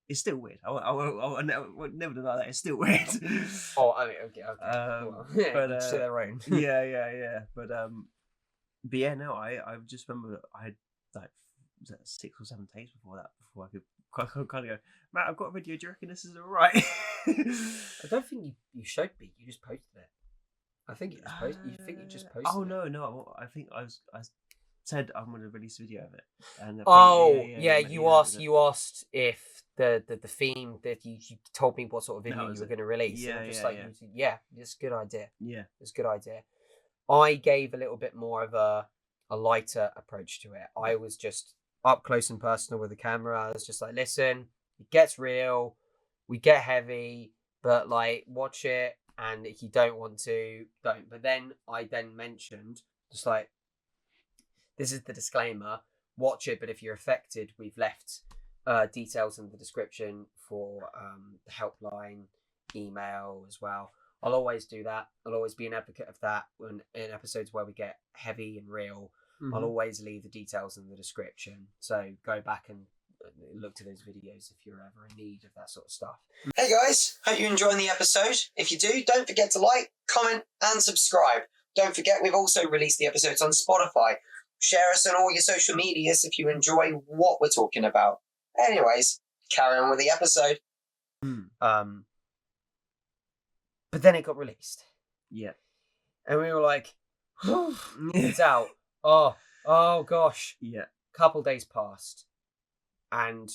It's still weird. I never deny that. It's still weird. Oh, I mean, okay. Well, but to their own. yeah. But yeah, no. I just remember I had like 6 or 7 takes before I could kind of go, Matt, I've got a video. Do you reckon this is alright? I don't think you showed me. You just posted it. I think you just posted. You think you just posted? Oh no! I think I said I'm going to release a video of it. And you asked if the theme that you told me what sort of video you were going to release. It's a good idea. Yeah, it's a good idea. I gave a little bit more of a lighter approach to it. I was just up close and personal with the camera. I was just like, listen, it gets real, we get heavy, but like watch it. And if you don't want to, don't. But then I mentioned, just like, this is the disclaimer, watch it, but if you're affected, we've left details in the description for the helpline, email as well. I'll always do that. I'll always be an advocate of that. When in episodes where we get heavy and real, I'll always leave the details in the description. So go back and look to those videos if you're ever in need of that sort of stuff. Hey guys, hope you're enjoying the episode. If you do, don't forget to like, comment and subscribe. Don't forget we've also released the episodes on Spotify. Share us on all your social medias if you enjoy what we're talking about. Anyways, carry on with the episode. But then it got released. Yeah. And we were like, it's out. Oh gosh. Yeah. Couple days passed. And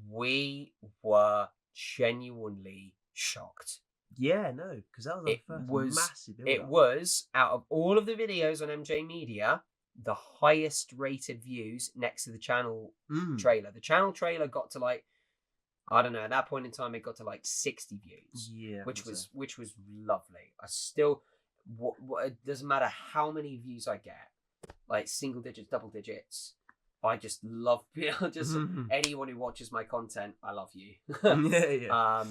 we were genuinely shocked. Yeah, no, because that was our first massive build-up. It was, out of all of the videos on MJ Media, the highest rated views next to the channel trailer. The channel trailer got to like, I don't know, at that point in time it got to like 60 views. Yeah. Which was lovely. I still, it doesn't matter how many views I get, like single digits, double digits, I just love just anyone who watches my content, I love you. Yeah.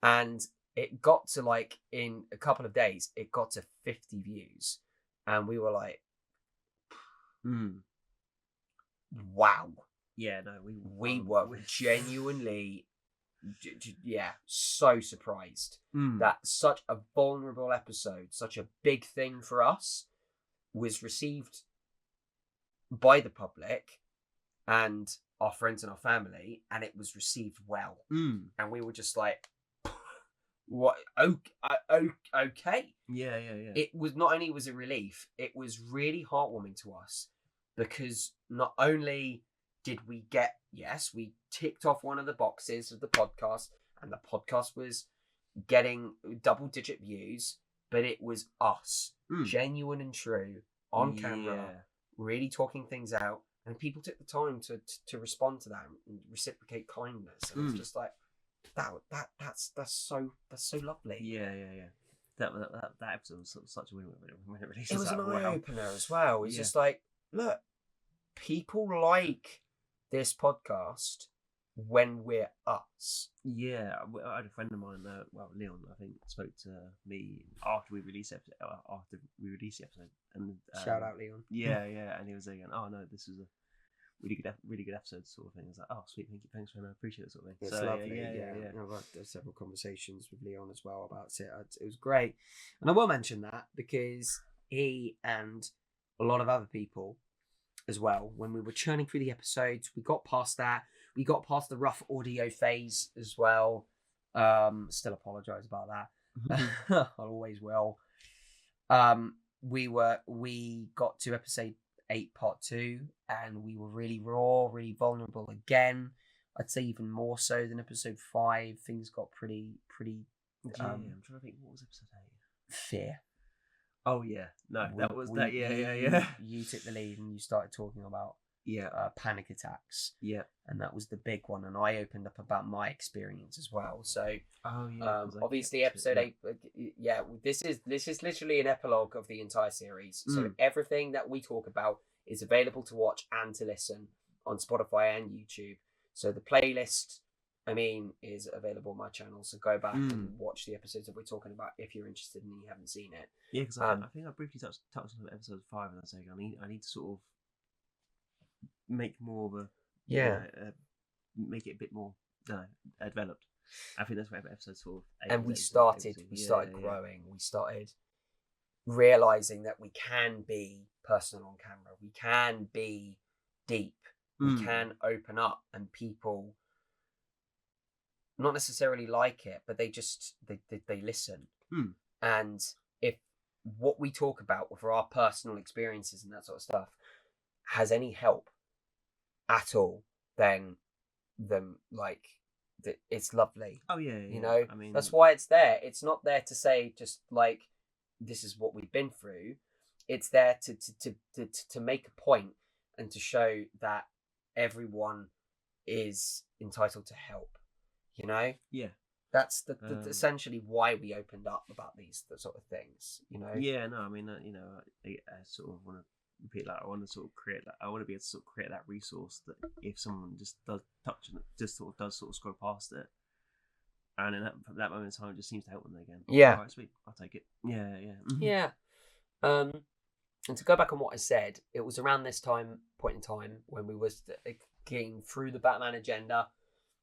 And it got to like, in a couple of days, it got to 50 views. And we were like, wow. Yeah, no, we were genuinely, so surprised that such a vulnerable episode, such a big thing for us, was received by the public and our friends and our family, and it was received well. And we were just like, what? Okay. Yeah. It was, not only was it relief, it was really heartwarming to us, because not only did we get, we ticked off one of the boxes of the podcast, and the podcast was getting double-digit views, but it was us, genuine and true, on camera, really talking things out, and people took the time to respond to that and reciprocate kindness, and it's just like, that's so lovely. Yeah. That episode was such a win when it released. It was an eye opener as well. It's just like, look, people like this podcast when we're us. Yeah, I had a friend of mine, Leon, I think, spoke to me after we released the episode, and shout out Leon. Yeah, and he was saying, "Oh no, this was a really good episode," sort of thing. I was like, "Oh, sweet, thank you, thanks, man, I appreciate it," sort of thing. It's lovely. Yeah. I've had several conversations with Leon as well about it. It was great, and I will mention that because he and a lot of other people as well, when we were churning through the episodes, we got past that. We got past the rough audio phase as well. Still apologise about that. I always will. We got to episode 8 part 2, and we were really raw, really vulnerable again. I'd say even more so than episode 5. Things got pretty I'm trying to think, what was episode 8? Fear. Oh yeah, no, that was that. Yeah. You took the lead and you started talking about panic attacks. Yeah, and that was the big one. And I opened up about my experience as well. So, obviously, episode 8. This is literally an epilogue of the entire series. So everything that we talk about is available to watch and to listen on Spotify and YouTube. So the playlist, is available on my channel. So go back and watch the episodes that we're talking about if you're interested and you haven't seen it. Yeah, because I think I briefly touched on episode 5, and I was like, I need to sort of make more of a make it a bit more developed. I think that's what episode sort of 8. And we started growing. We started realizing that we can be personal on camera. We can be deep. We can open up, and people not necessarily like it, but they just they listen. And if what we talk about for our personal experiences and that sort of stuff has any help at all, then it's lovely. Oh yeah, you know, that's why it's there. It's not there to say just like this is what we've been through. It's there to make a point and to show that everyone is entitled to help. You know? Yeah. That's essentially why we opened up about these sort of things, you know. Yeah, no, I mean, I sort of want to repeat that. I want to sort of create that. I want to be able to sort of create that resource that if someone just does touch on it, just sort of scroll past it, and in that moment in time, it just seems to help them again. Yeah. All right, sweet. I'll take it. Yeah. Yeah. And to go back on what I said, it was around this point in time when we was getting through the Batman agenda.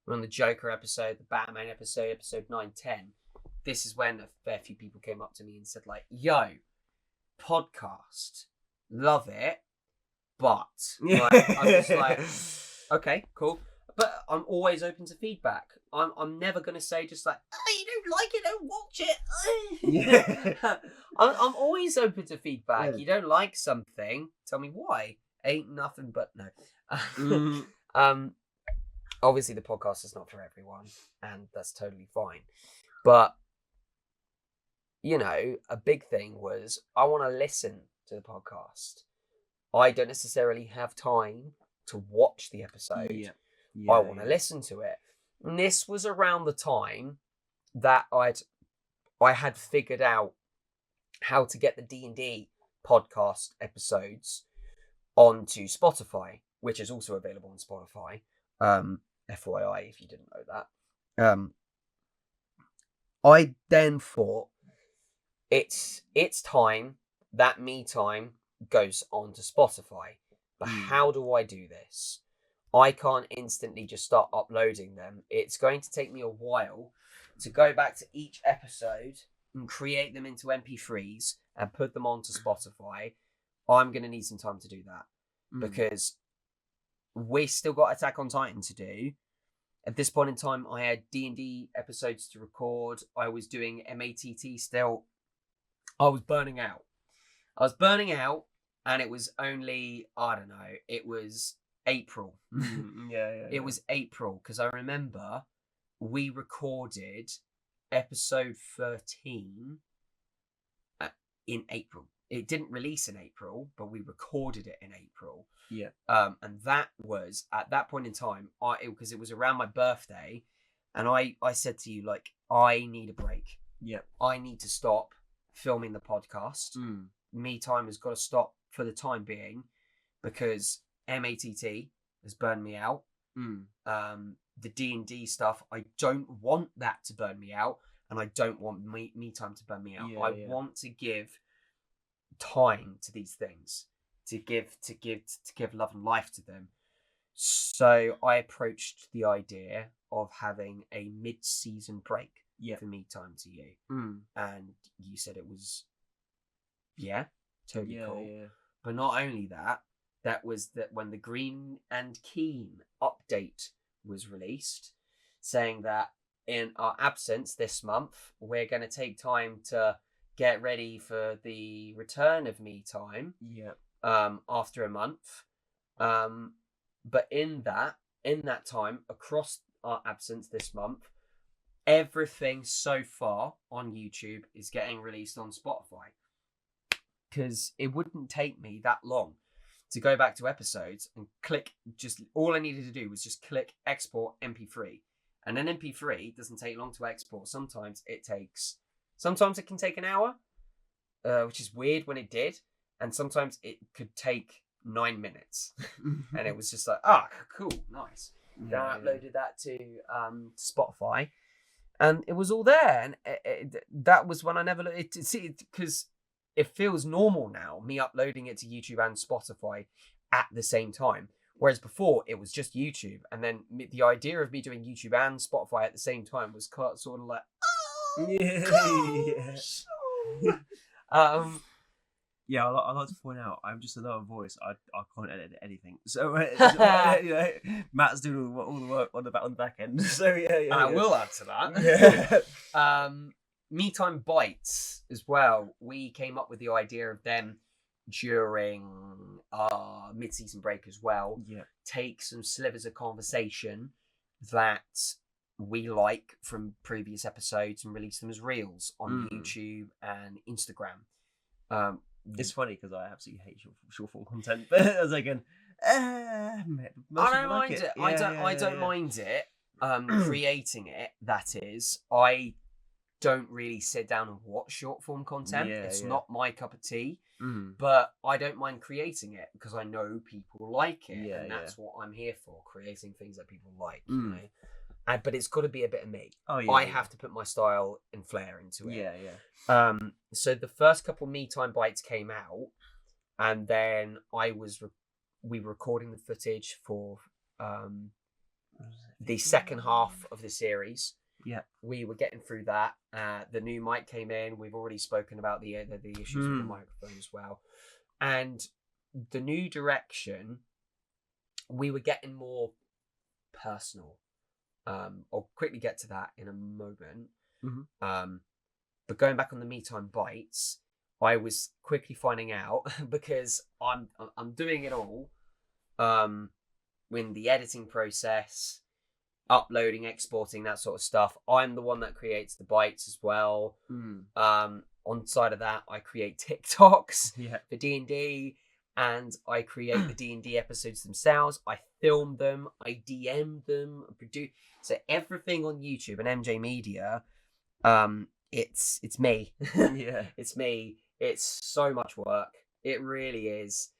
We're on the Joker episode, the Batman episode 9, 10. This is when a fair few people came up to me and said, like, yo, podcast, love it, but like, I was like, okay, cool. But I'm always open to feedback. I'm never going to say just like, oh, you don't like it, don't watch it. I'm always open to feedback. Yeah. You don't like something, tell me why. Ain't nothing but no. Obviously, the podcast is not for everyone, and that's totally fine. But, you know, a big thing was I want to listen to the podcast. I don't necessarily have time to watch the episode. Yeah. I want to listen to it. And this was around the time that I had figured out how to get the D&D podcast episodes onto Spotify, which is also available on Spotify. FYI, if you didn't know that. I then thought it's time that me time goes onto Spotify. But how do I do this? I can't instantly just start uploading them. It's going to take me a while to go back to each episode and create them into MP3s and put them onto Spotify. I'm going to need some time to do that because we still got Attack on Titan to do. At this point in time, I had D&D episodes to record. I was doing MATT still. I was burning out. And it was only, I don't know, it was April. It was April because I remember we recorded episode 13 in April. It didn't release in April, but we recorded it in April. Yeah. And that was at that point in time, because it was around my birthday, and I said to you, like, I need a break. Yeah. I need to stop filming the podcast. Me time has got to stop for the time being because MATT has burned me out. The D&D stuff, I don't want that to burn me out, and I don't want me time to burn me out. I want to give time to these things, to give love and life to them. So I approached the idea of having a mid-season break for me time to you, and you said it was totally cool. But not only that, that was that when the Green and Keen update was released, saying that in our absence this month, we're going to take time to get ready for the return of me time. After a month. But in that time, across our absence this month, everything so far on YouTube is getting released on Spotify. Because it wouldn't take me that long to go back to episodes and all I needed to do was just click export MP3. And an MP3 doesn't take long to export. Sometimes it can take an hour, which is weird when it did. And sometimes it could take 9 minutes. And it was just like, cool, nice. Then I uploaded that to Spotify. And it was all there. And that was when I never looked. Because it feels normal now, me uploading it to YouTube and Spotify at the same time. Whereas before, it was just YouTube. And then the idea of me doing YouTube and Spotify at the same time was sort of like, Yeah, I like to point out, I'm just another voice. I can't edit anything. So, Matt's doing all the work on the back end. So, I will add to that. Me Time Bites as well. We came up with the idea of them during our mid-season break as well. Take some slivers of conversation that we like from previous episodes and release them as reels on YouTube and Instagram. It's funny because I absolutely hate short form content, but I was like, I don't mind it. I don't mind it. creating it, that is, I don't really sit down and watch short form content. It's not my cup of tea. But I don't mind creating it because I know people like it, and that's what I'm here for, creating things that people like, you know. But it's got to be a bit of me. I have to put my style and flair into it. So the first couple Me Time bites came out, and then we were recording the footage for the second half of the series. We were getting through that. The new mic came in. We've already spoken about the issues with the microphone as well, and the new direction. We were getting more personal. I'll quickly get to that in a moment. But going back on the Me Time bites, I was quickly finding out because I'm doing it all. In the editing process, uploading, exporting, that sort of stuff. I'm the one that creates the bites as well. On side of that, I create TikToks for D&D, and I create the D&D episodes themselves. I film them, I DM them, produce. So everything on YouTube and MJ Media, it's me. It's me. It's so much work. It really is.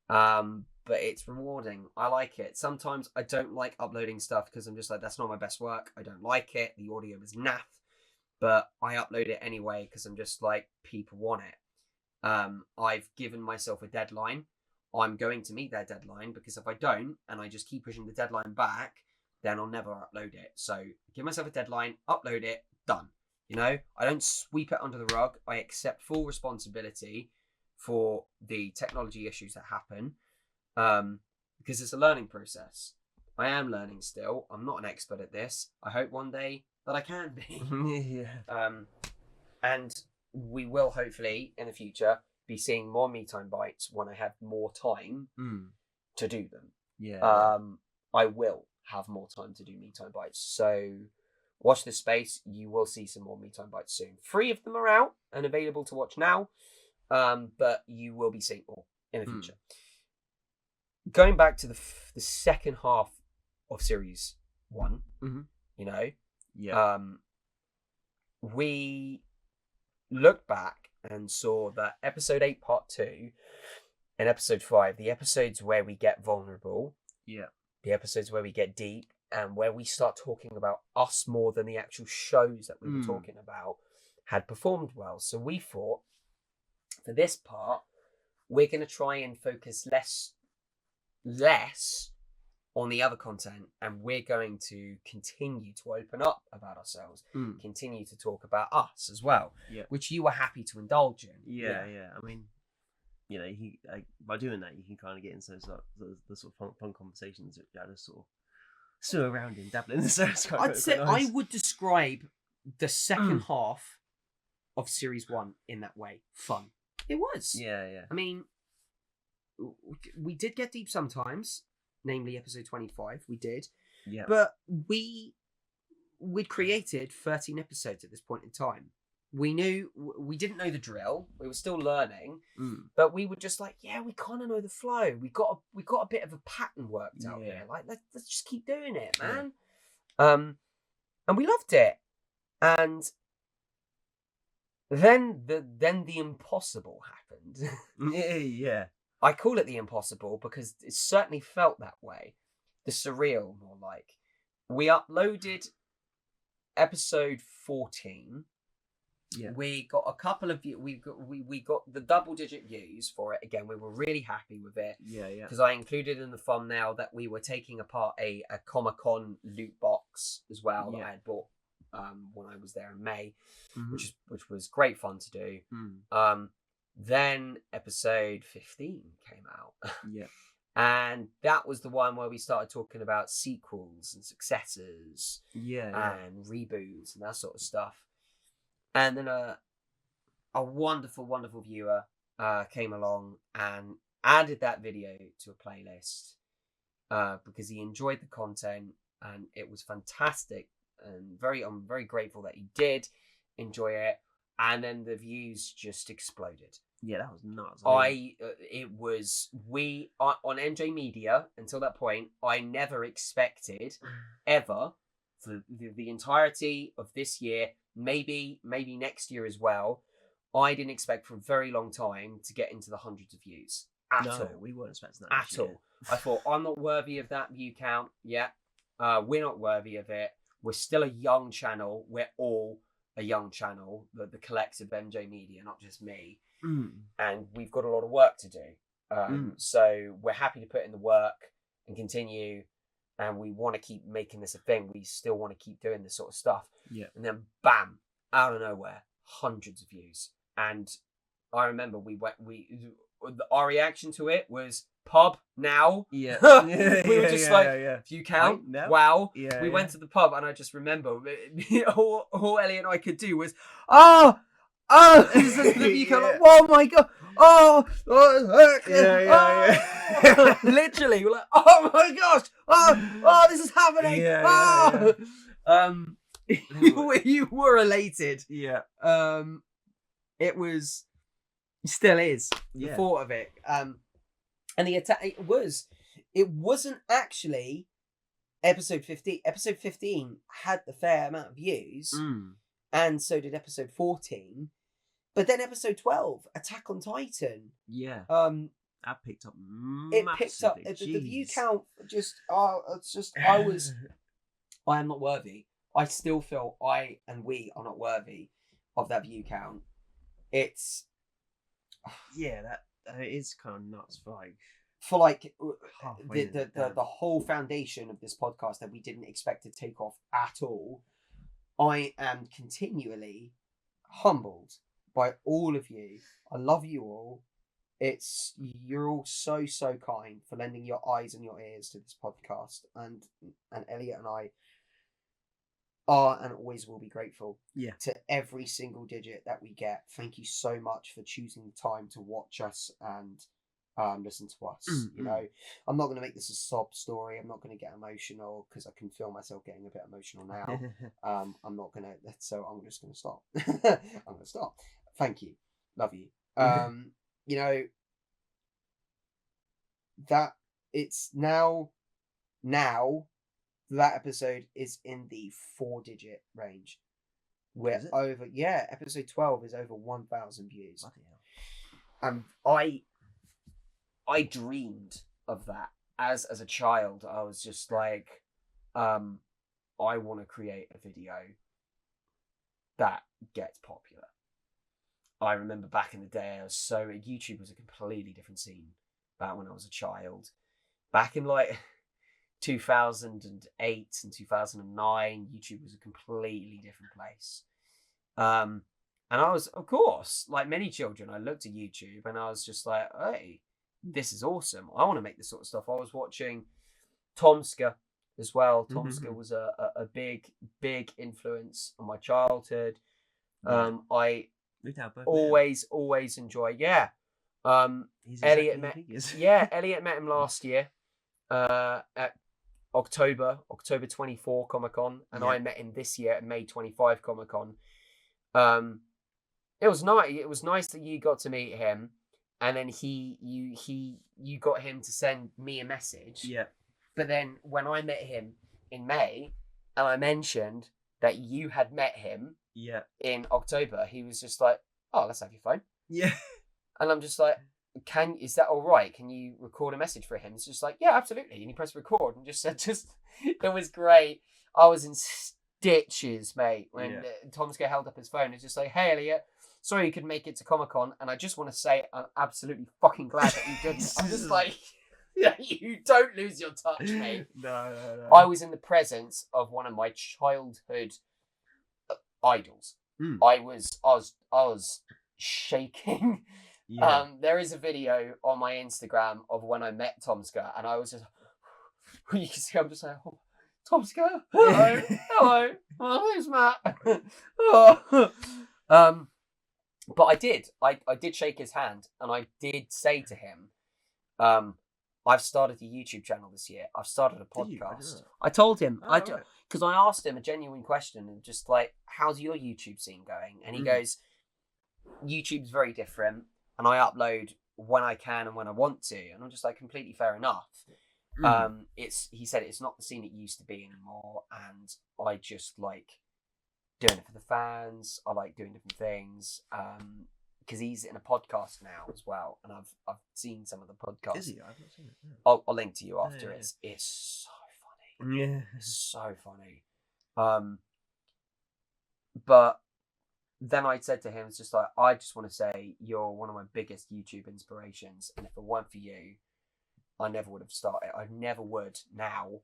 But it's rewarding. I like it. Sometimes I don't like uploading stuff because I'm just like, that's not my best work. I don't like it. The audio is naff. But I upload it anyway because I'm just like, people want it. I've given myself a deadline. I'm going to meet that deadline, because if I don't, and I just keep pushing the deadline back, then I'll never upload it. So give myself a deadline, upload it, done. You know, I don't sweep it under the rug. I accept full responsibility for the technology issues that happen. Because it's a learning process. I am learning still. I'm not an expert at this. I hope one day that I can be. And we will hopefully in the future be seeing more Me Time bites when I have more time to do them. I will have more time to do Me Time bites. So watch this space. You will see some more Me Time bites soon. 3 of them are out and available to watch now. But you will be seeing more in the future. Going back to the second half of series 1, you know, we looked back and saw that episode 8 part 2 and episode 5, the episodes where we get vulnerable, the episodes where we get deep and where we start talking about us more than the actual shows that we were talking about, had performed well. So we thought, for this part, we're going to try and focus less on the other content, and we're going to continue to open up about ourselves, continue to talk about us as well, which you were happy to indulge in. I mean, you know, by doing that, you can kind of get into the sort of fun conversations that you just sort of swim around in, dabble in the service. I'd say nice. I would describe the second half of series 1 in that way. Fun. It was. I mean, we did get deep sometimes, namely episode 25. We did. But we'd created 13 episodes at this point in time. We didn't know the drill. We were still learning, but we were just like, we kind of know the flow. We got a bit of a pattern worked out there. Like, let's just keep doing it, man. And we loved it. And then the impossible happened. I call it the impossible because it certainly felt that way. The surreal, more like. We uploaded episode 14. We got a couple of we got the double-digit views for it. Again, we were really happy with it. Because I included in the thumbnail that we were taking apart a Comic-Con loot box as well that I had bought when I was there in May, which was great fun to do. Then episode 15 came out. And that was the one where we started talking about sequels and successors and reboots and that sort of stuff. And then a wonderful, wonderful viewer came along and added that video to a playlist because he enjoyed the content and it was fantastic. And I'm very grateful that he did enjoy it. And then the views just exploded. That was nuts. On MJ Media, until that point, I never expected ever for the entirety of this year, maybe next year as well. I didn't expect for a very long time to get into the hundreds of views at all. We weren't expecting that At all. I thought, I'm not worthy of that view count. Yeah, we're not worthy of it. We're still a young channel. We're all a young channel, the collective MJ Media, not just me. And we've got a lot of work to do. So we're happy to put in the work and continue. And we want to keep making this a thing. We still want to keep doing this sort of stuff. Yeah. And then, bam, out of nowhere, hundreds of views. And I remember our reaction to it was pub now. Yeah. We were just view count. No. Wow. Yeah. We went to the pub, and I just remember all Elliot and I could do was, oh, the view count. Like, oh my god. Literally, we're like, oh my gosh, this is happening. You were elated. Yeah. It was, still is, the thought of it. And the attack, it wasn't actually episode 15. Episode 15 had the fair amount of views, and so did episode 14. But then episode 12, Attack on Titan. Yeah. That picked up It picked up the view count. I am not worthy. I still feel we are not worthy of that view count. It's that it is kind of nuts for like halfway the whole foundation of this podcast that we didn't expect to take off at all. I am continually humbled by all of you. I love you all. You're all so kind for lending your eyes and your ears to this podcast, and Elliot and I are and always will be grateful to every single digit that we get. Thank you so much for choosing the time to watch us and listen to us. You know, I'm not going to make this a sob story. I'm not going to get emotional because I can feel myself getting a bit emotional now. I'm not going to, so I'm just going to stop. I'm going to stop. Thank you. Love you. You know, that it's now that episode is in the 4-digit range. We're over, episode 12 is over 1,000 views. And I dreamed of that as a child. I was just like, I want to create a video that gets popular. I remember back in the day, YouTube was a completely different scene back when I was a child. Back in like 2008 and 2009, YouTube was a completely different place. And I was, of course, like many children, I looked at YouTube and I was just like, hey, this is awesome. I want to make this sort of stuff. I was watching Tomska as well. Tomska was a big influence on my childhood. I always enjoy. Elliot met him last year at October 24 Comic-Con, and I met him this year at May 25 Comic-Con. It was nice. It was nice that you got to meet him, and then you got him to send me a message. Yeah. But then when I met him in May, and I mentioned that you had met him in October, he was just like, "Oh, let's have your phone." Yeah. And I'm just like, is that all right? Can you record a message for him? It's just like, yeah, absolutely. And he pressed record and just said, it was great. I was in stitches, mate, when Tomska held up his phone. It's just like, hey, Elliot, sorry you couldn't make it to Comic-Con. And I just want to say, I'm absolutely fucking glad that you didn't. I'm just like, you don't lose your touch, mate. No. I was in the presence of one of my childhood idols. I was shaking. There is a video on my Instagram of when I met Tomska, and I was just, you can see I'm just like, oh, Tomska, hello, my name's Matt. But I did shake his hand, and I did say to him, I've started a YouTube channel this year. I've started a podcast. I told him, because I asked him a genuine question, and just like, how's your YouTube scene going? And he goes, YouTube's very different, and I upload when I can and when I want to. And I'm just like, completely fair enough. He said it's not the scene it used to be anymore, and I just like doing it for the fans. I like doing different things. Because he's in a podcast now as well, and I've seen some of the podcasts. Is he? I've not seen it. Yeah. I'll link to you after. Yeah. It's so funny. Yeah. It's so funny. But then I said to him, it's just like, I just want to say you're one of my biggest YouTube inspirations, and if it weren't for you, I never would have started. I never would now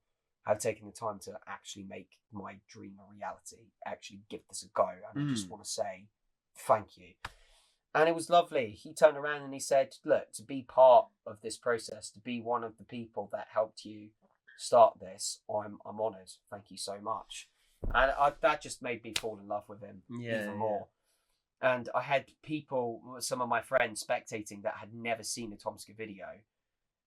have taken the time to actually make my dream a reality, actually give this a go. And I just want to say thank you. And it was lovely. He turned around and he said, look, to be part of this process, to be one of the people that helped you start this, I'm honoured. Thank you so much. And that just made me fall in love with him even more. And I had people, some of my friends spectating that had never seen a Tomska video,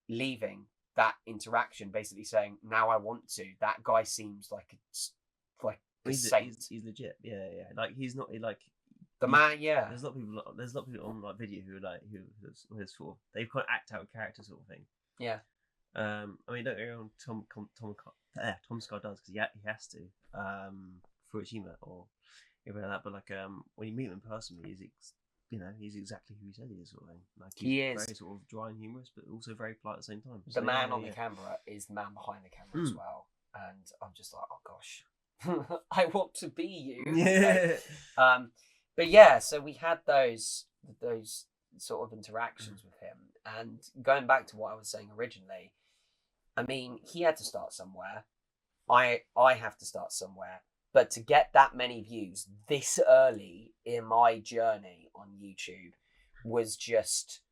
leaving that interaction, basically saying, now I want to. That guy seems like a saint. He's legit. Yeah. Like, he's not like... Man, yeah. There's a lot of people on like video who who's for they can't act out a character sort of thing. Yeah. I mean, don't get me wrong, Tom Scott does because he has to for achievement or everything like that. But like when you meet him in person, he's exactly who he said he is, sort of thing. Like he is very sort of dry and humorous, but also very polite at the same time. The man on the camera is the man behind the camera as well, and I'm just like, oh gosh, I want to be you. Yeah. But yeah, so we had those sort of interactions with him, and going back to what I was saying originally, I mean, he had to start somewhere. I have to start somewhere. But to get that many views this early in my journey on YouTube was just,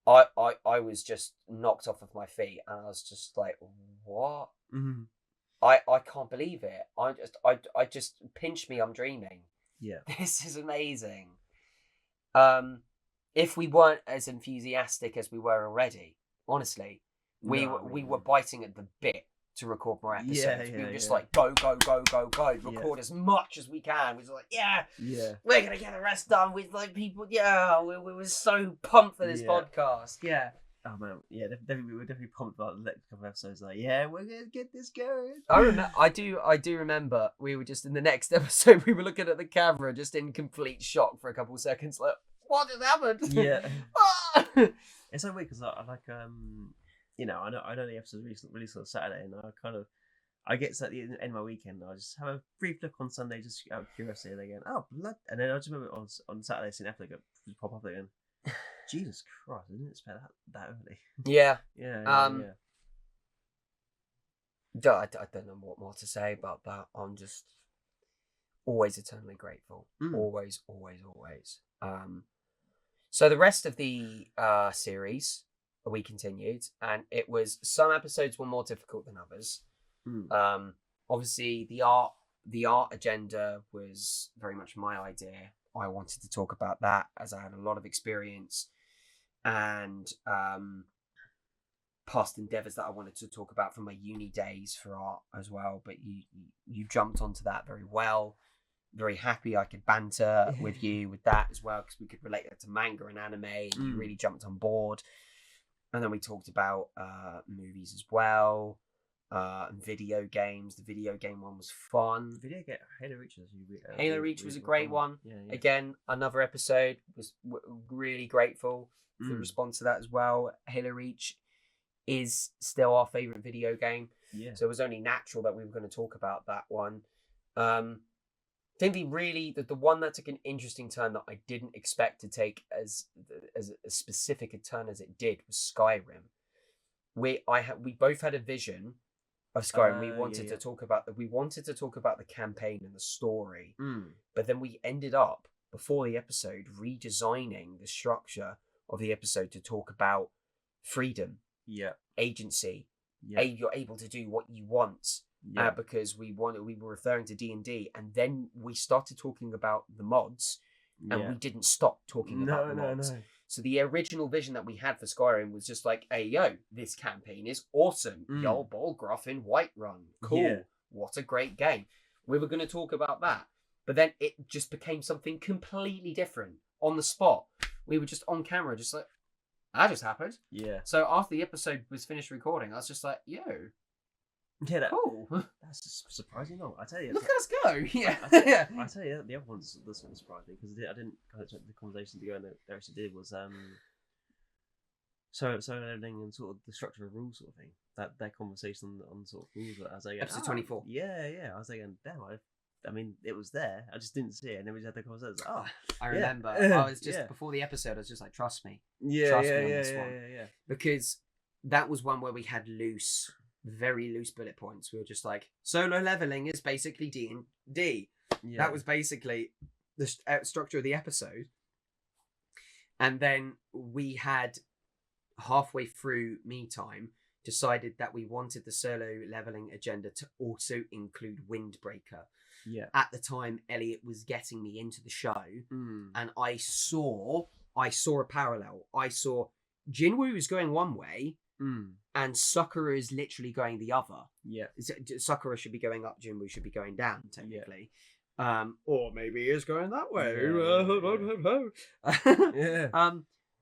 I was just knocked off of my feet, and I was just like, what? Mm-hmm. I can't believe it. I just pinch me, I'm dreaming. Yeah. This is amazing. If we weren't as enthusiastic as we were already, honestly, we were biting at the bit to record more episodes. We were just like, go, record as much as we can. We were like, we're gonna get the rest done with like people. Yeah, we were so pumped for this podcast. Yeah. Oh man, yeah, definitely, we were definitely pumped about the next couple of episodes. Like, yeah, we're gonna get this going. I do remember we were just in the next episode. We were looking at the camera, just in complete shock for a couple of seconds. Like, what has happened? Yeah, it's so weird because I like I know the episode released on Saturday, and I get to the end of my weekend, and I just have a brief look on Sunday, just out of curiosity, and again, oh blood, and then I just remember on Saturday seeing Epilogue just pop up again. Jesus Christ, I didn't expect that early. Yeah. Yeah. I don't know what more to say about that. I'm just always eternally grateful. Always. So the rest of the series, we continued, and it was, some episodes were more difficult than others. Obviously, the art agenda was very much my idea. I wanted to talk about that as I had a lot of experience and past endeavours that I wanted to talk about from my uni days for art as well. But you jumped onto that very well. Very happy I could banter with you with that as well, because we could relate that to manga and anime, and you really jumped on board. And then we talked about movies as well. Video games. The video game one was fun. Halo Reach was a great one. Yeah. Again, another episode. Was really grateful for the response to that as well. Halo Reach is still our favourite video game. Yeah. So it was only natural that we were going to talk about that one. I think the one that took an interesting turn that I didn't expect to take as specific a turn as it did was Skyrim. We both had a vision of Skyrim. We wanted to talk about the campaign and the story, but then we ended up before the episode redesigning the structure of the episode to talk about freedom, agency. You're able to do what you want, because we were referring to D&D, and then we started talking about the mods, and we didn't stop talking about the mods. No. So the original vision that we had for Skyrim was just like, hey, yo, this campaign is awesome. Yo, Bolgroth in Whiterun. Cool. Yeah. What a great game. We were going to talk about that. But then it just became something completely different on the spot. We were just on camera, just like, that just happened. Yeah. So after the episode was finished recording, I was just like, yo, Yeah, cool. that's surprising. No, I tell you, Look at us go. Yeah. I tell you, the other ones this one surprised me because I didn't kind of expect the conversation to go in that they actually did was so leveling and sort of the structure of rules sort of thing. That conversation on sort of rules as I Episode 24. Yeah. I was like, damn, I mean, it was there. I just didn't see it, and then we just had the conversation. Oh, I remember. I was just before the episode. I was just like, trust me. Trust me on this one. Because that was one where we had very loose bullet points. We were just like, solo leveling is basically D&D. Yeah. That was basically the structure of the episode. And then we had halfway through me time decided that we wanted the solo leveling agenda to also include Windbreaker. Yeah. At the time, Elliott was getting me into the show, and I saw a parallel. I saw Jinwoo is going one way, and Sakura is literally going the other. Yeah. Sakura should be going up, Jinwoo should be going down, technically. Yeah. Or maybe he is going that way. Yeah.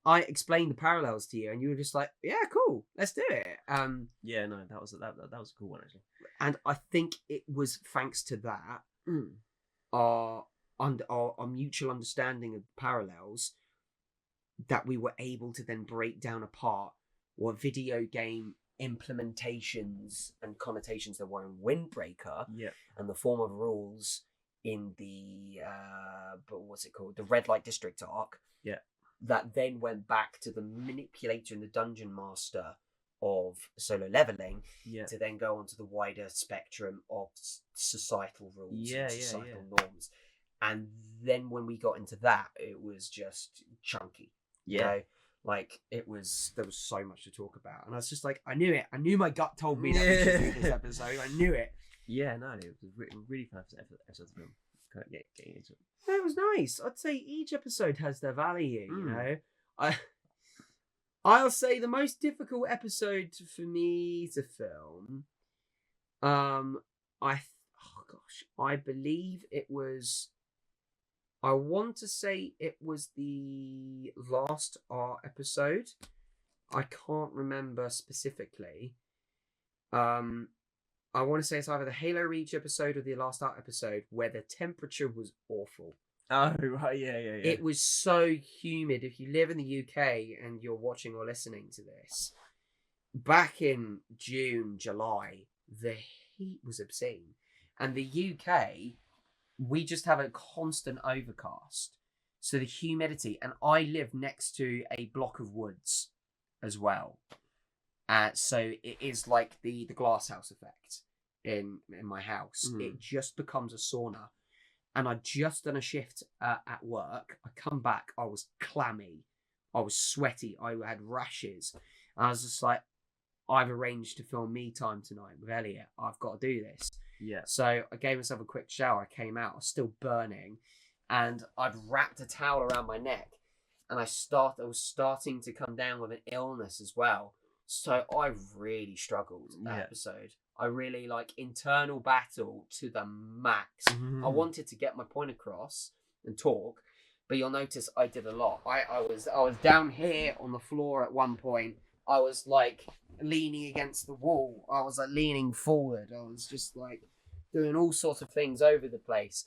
I explained the parallels to you, and you were just like, "Yeah, cool, let's do it." Yeah, no, that was a cool one actually. And I think it was thanks to that, our mutual understanding of parallels, that we were able to then break down apart what video game implementations and connotations there were in Windbreaker, and the form of rules in the the Red Light District arc, that then went back to the manipulator and the dungeon master of solo leveling, to then go onto the wider spectrum of societal rules and societal norms. And then when we got into that, it was just chunky. You know? Like, there was so much to talk about. And I was just like, I knew it. I knew my gut told me that we should do this episode. I knew it. Yeah, no, it was really fun episode of film. Kind of getting into it. It was nice. I'd say each episode has their value, you know. I'll say the most difficult episode for me to film, I believe it was, I want to say it was the last art episode. I can't remember specifically. I want to say it's either the Halo Reach episode or the last art episode, where the temperature was awful. Oh, right, yeah. It was so humid. If you live in the UK and you're watching or listening to this, back in June, July, the heat was obscene. And the UK, we just have a constant overcast. So the humidity, and I live next to a block of woods as well. So it is like the glass house effect in my house. It just becomes a sauna. And I'd just done a shift at work. I come back, I was clammy. I was sweaty. I had rashes. And I was just like, I've arranged to film me time tonight with Elliott. I've got to do this. Yeah. So I gave myself a quick shower. I came out. I was still burning. And I'd wrapped a towel around my neck. And I was starting to come down with an illness as well. So I really struggled that episode. I really internal battle to the max. I wanted to get my point across and talk, but you'll notice I did a lot. I was down here on the floor at one point. I was leaning against the wall. I was leaning forward. I was just doing all sorts of things over the place.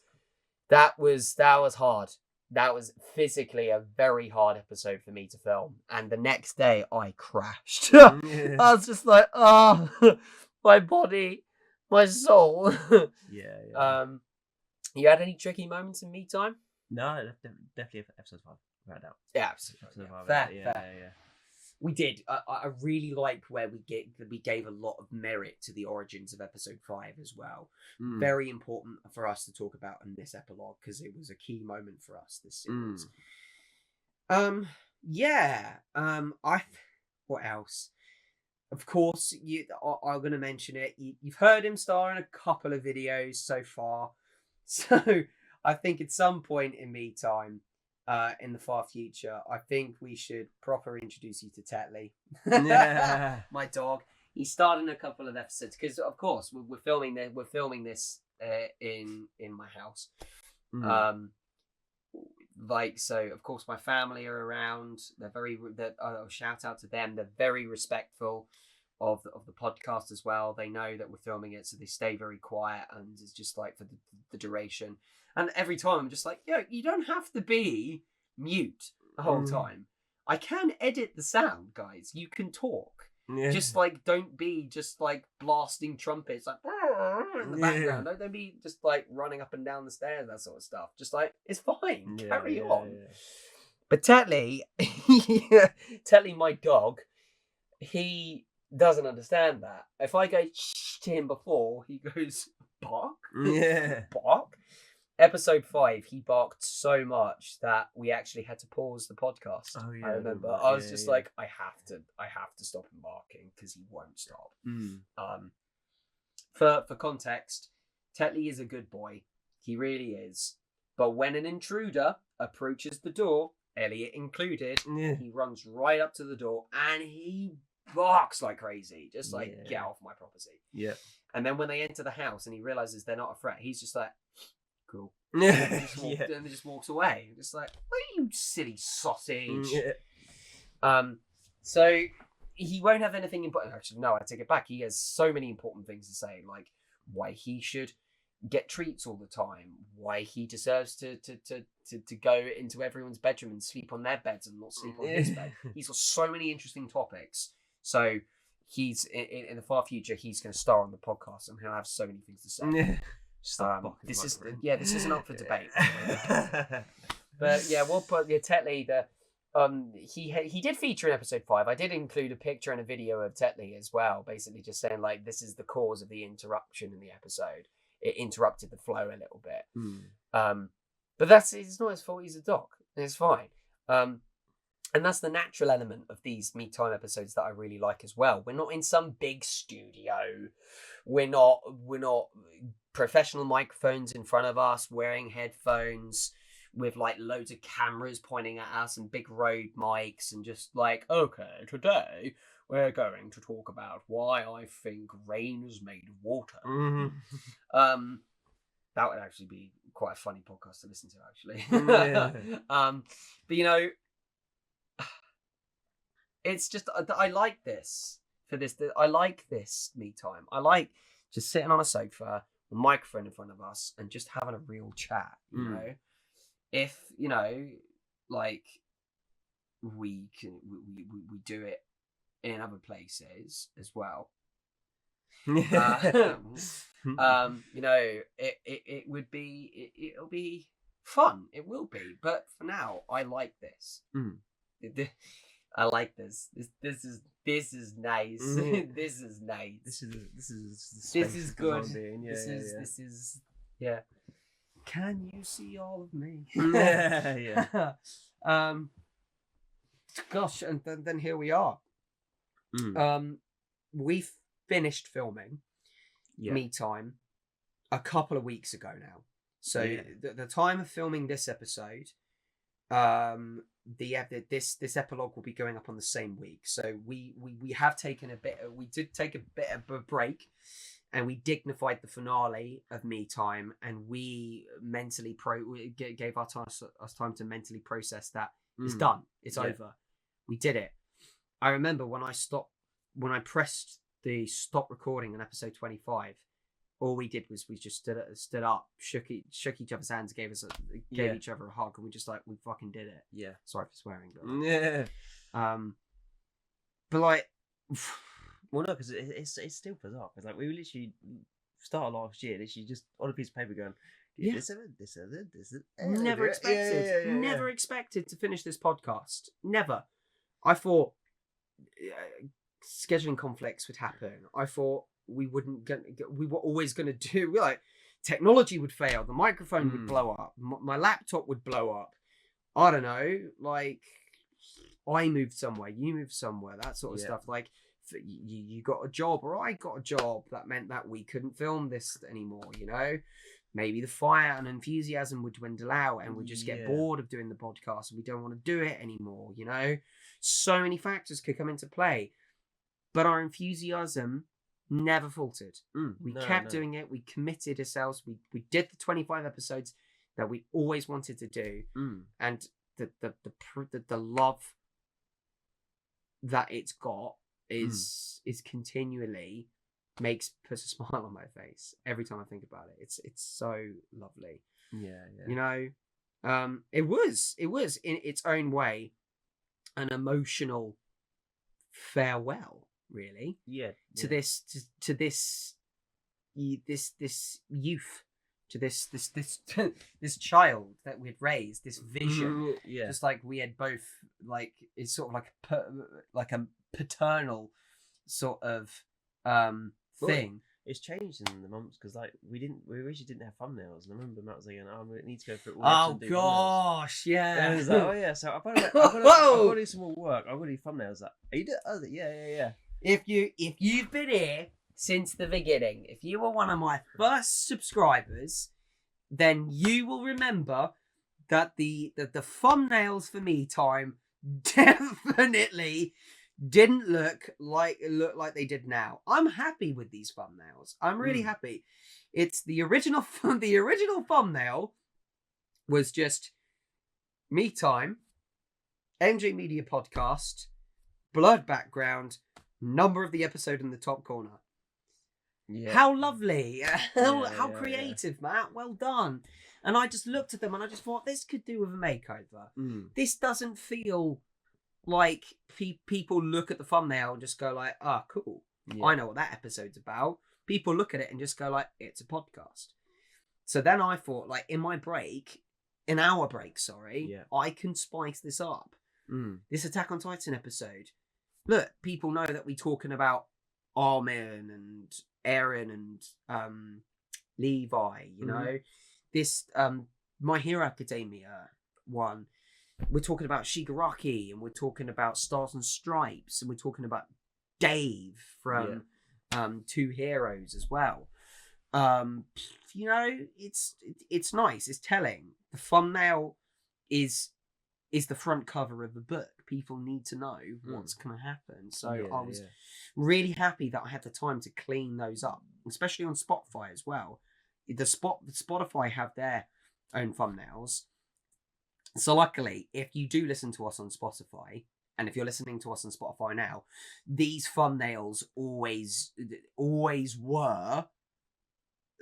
That was hard. That was physically a very hard episode for me to film. And the next day I crashed. I was just like, my body, my soul. Yeah. You had any tricky moments in me time? No, definitely episode 5, without doubt. Yeah, episode 5. Fair. Yeah. We did. I really like where we gave a lot of merit to the origins of episode 5 as well. Very important for us to talk about in this epilogue because it was a key moment for us this series. What else? Of course, I'm going to mention it. You've heard him star in a couple of videos so far. So I think at some point in me time, in the far future, I think we should proper introduce you to Tetley. Yeah. My dog. He starred in a couple of episodes because, of course, we're filming this in my house. like, so of course my family are around. Shout out to them. They're very respectful of the podcast as well. They know that we're filming it, so they stay very quiet, and it's just like for the duration. And every time I'm just like, you don't have to be mute the whole time. I can edit the sound, guys. You can talk. Yeah. Just like, don't be just like blasting trumpets like in the background. Don't be just like running up and down the stairs, that sort of stuff. Just like, it's fine. Carry on. Yeah. But Tetley, Tetley, my dog, he doesn't understand that. If I go to him before, he goes bark. Yeah. Bark. Episode 5, he barked so much that we actually had to pause the podcast. Oh yeah. I remember. I was just like, I have to stop him barking because he won't stop. For context, Tetley is a good boy. He really is. But when an intruder approaches the door, Elliott included, he runs right up to the door and he barks like crazy. Just like, get off my property. Yeah. And then when they enter the house and he realizes they're not a threat, he's just like, cool. And then he just walks away. Just like, what are you silly sausage? So he won't have anything important. Actually, no, I take it back. He has so many important things to say, like why he should get treats all the time, why he deserves to go into everyone's bedroom and sleep on their beds and not sleep on his bed. He's got so many interesting topics. So he's in the far future, he's going to star on the podcast and he'll have so many things to say. This isn't up for debate. But yeah, we'll put Tetley. He did feature in episode 5. I did include a picture and a video of Tetley as well, basically just saying like this is the cause of the interruption in the episode. It interrupted the flow a little bit. But it's not his fault. He's a dog. It's fine. And that's the natural element of these Me Time episodes that I really like as well. We're not in some big studio. We're not professional microphones in front of us, wearing headphones with like loads of cameras pointing at us and big Rode mics and just like, okay, today we're going to talk about why I think rain is made of water. That would actually be quite a funny podcast to listen to, actually. But you know, it's just, I like this for this. I like this Me Time. I like just sitting on a sofa, a microphone in front of us, and just having a real chat. You know, if you know, like we do it in other places as well. You know, it'll be fun. It will be. But for now, I like this. I like this. This is nice. This is nice. This is good. This is Can you see all of me? Gosh, and then here we are. We finished filming Me Time a couple of weeks ago now. So the time of filming this episode, this epilogue will be going up on the same week. So we have taken we did take a bit of a break, and we dignified the finale of Me Time, and we mentally gave us time to mentally process that it's done, it's over, we did it. I remember when I pressed the stop recording on episode 25. All we did was we just stood up, shook each other's hands, gave each other a hug, and we just like, we fucking did it. Yeah. Sorry for swearing, but but like, well, no, because it's still bizarre. Because like we literally started last year, literally just on a piece of paper going, this never expected, never expected to finish this podcast. Never. I thought scheduling conflicts would happen. I thought we were always going to do, like, technology would fail, the microphone would blow up, my laptop would blow up, I don't know, like, I moved somewhere, you moved somewhere, that sort of stuff. Like, you got a job or I got a job, that meant that we couldn't film this anymore, you know. Maybe the fire and enthusiasm would dwindle out and we'd just get bored of doing the podcast and we don't want to do it anymore, you know. So many factors could come into play, but our enthusiasm never faltered. We kept doing it. We committed ourselves. We did the 25 episodes. that we always wanted to do, and the love that it's got is continually puts a smile on my face every time I think about it. It's so lovely. Yeah. You know, it was in its own way an emotional farewell, really. Yeah. To this youth, to this child that we'd raised, this vision. Yeah. Just like we had both, like, it's sort of like a paternal sort of thing. It's changed in the months because like we originally didn't have thumbnails, and I remember Matt was like, "Oh, I need to go for it." Oh gosh, yeah. And I was like, "Oh yeah, so I've got to do some more work. I've got to do thumbnails." Like, are you doing? Oh, yeah. If you've been here since the beginning, if you were one of my first subscribers, then you will remember that the thumbnails for Me Time definitely didn't look like they did now. I'm happy with these thumbnails. I'm really happy. It's the original thumbnail was just Me Time, MJ Media Podcast, blurred background, number of the episode in the top corner. Yeah. How lovely. How creative, Matt. Well done. And I just looked at them and I just thought, this could do with a makeover. This doesn't feel like people look at the thumbnail and just go like, ah, cool. Yeah. I know what that episode's about. People look at it and just go like, it's a podcast. So then I thought, like, in our break, I can spice this up. This Attack on Titan episode. Look, people know that we're talking about Armin and Eren and Levi, you know. This My Hero Academia one. We're talking about Shigaraki, and we're talking about Stars and Stripes, and we're talking about Dave from Two Heroes as well. You know, it's nice. It's telling. The thumbnail is the front cover of the book. People need to know what's going to happen. So I was really happy that I had the time to clean those up, especially on Spotify as well. The Spotify have their own thumbnails. So luckily, if you do listen to us on Spotify, and if you're listening to us on Spotify now, these thumbnails always were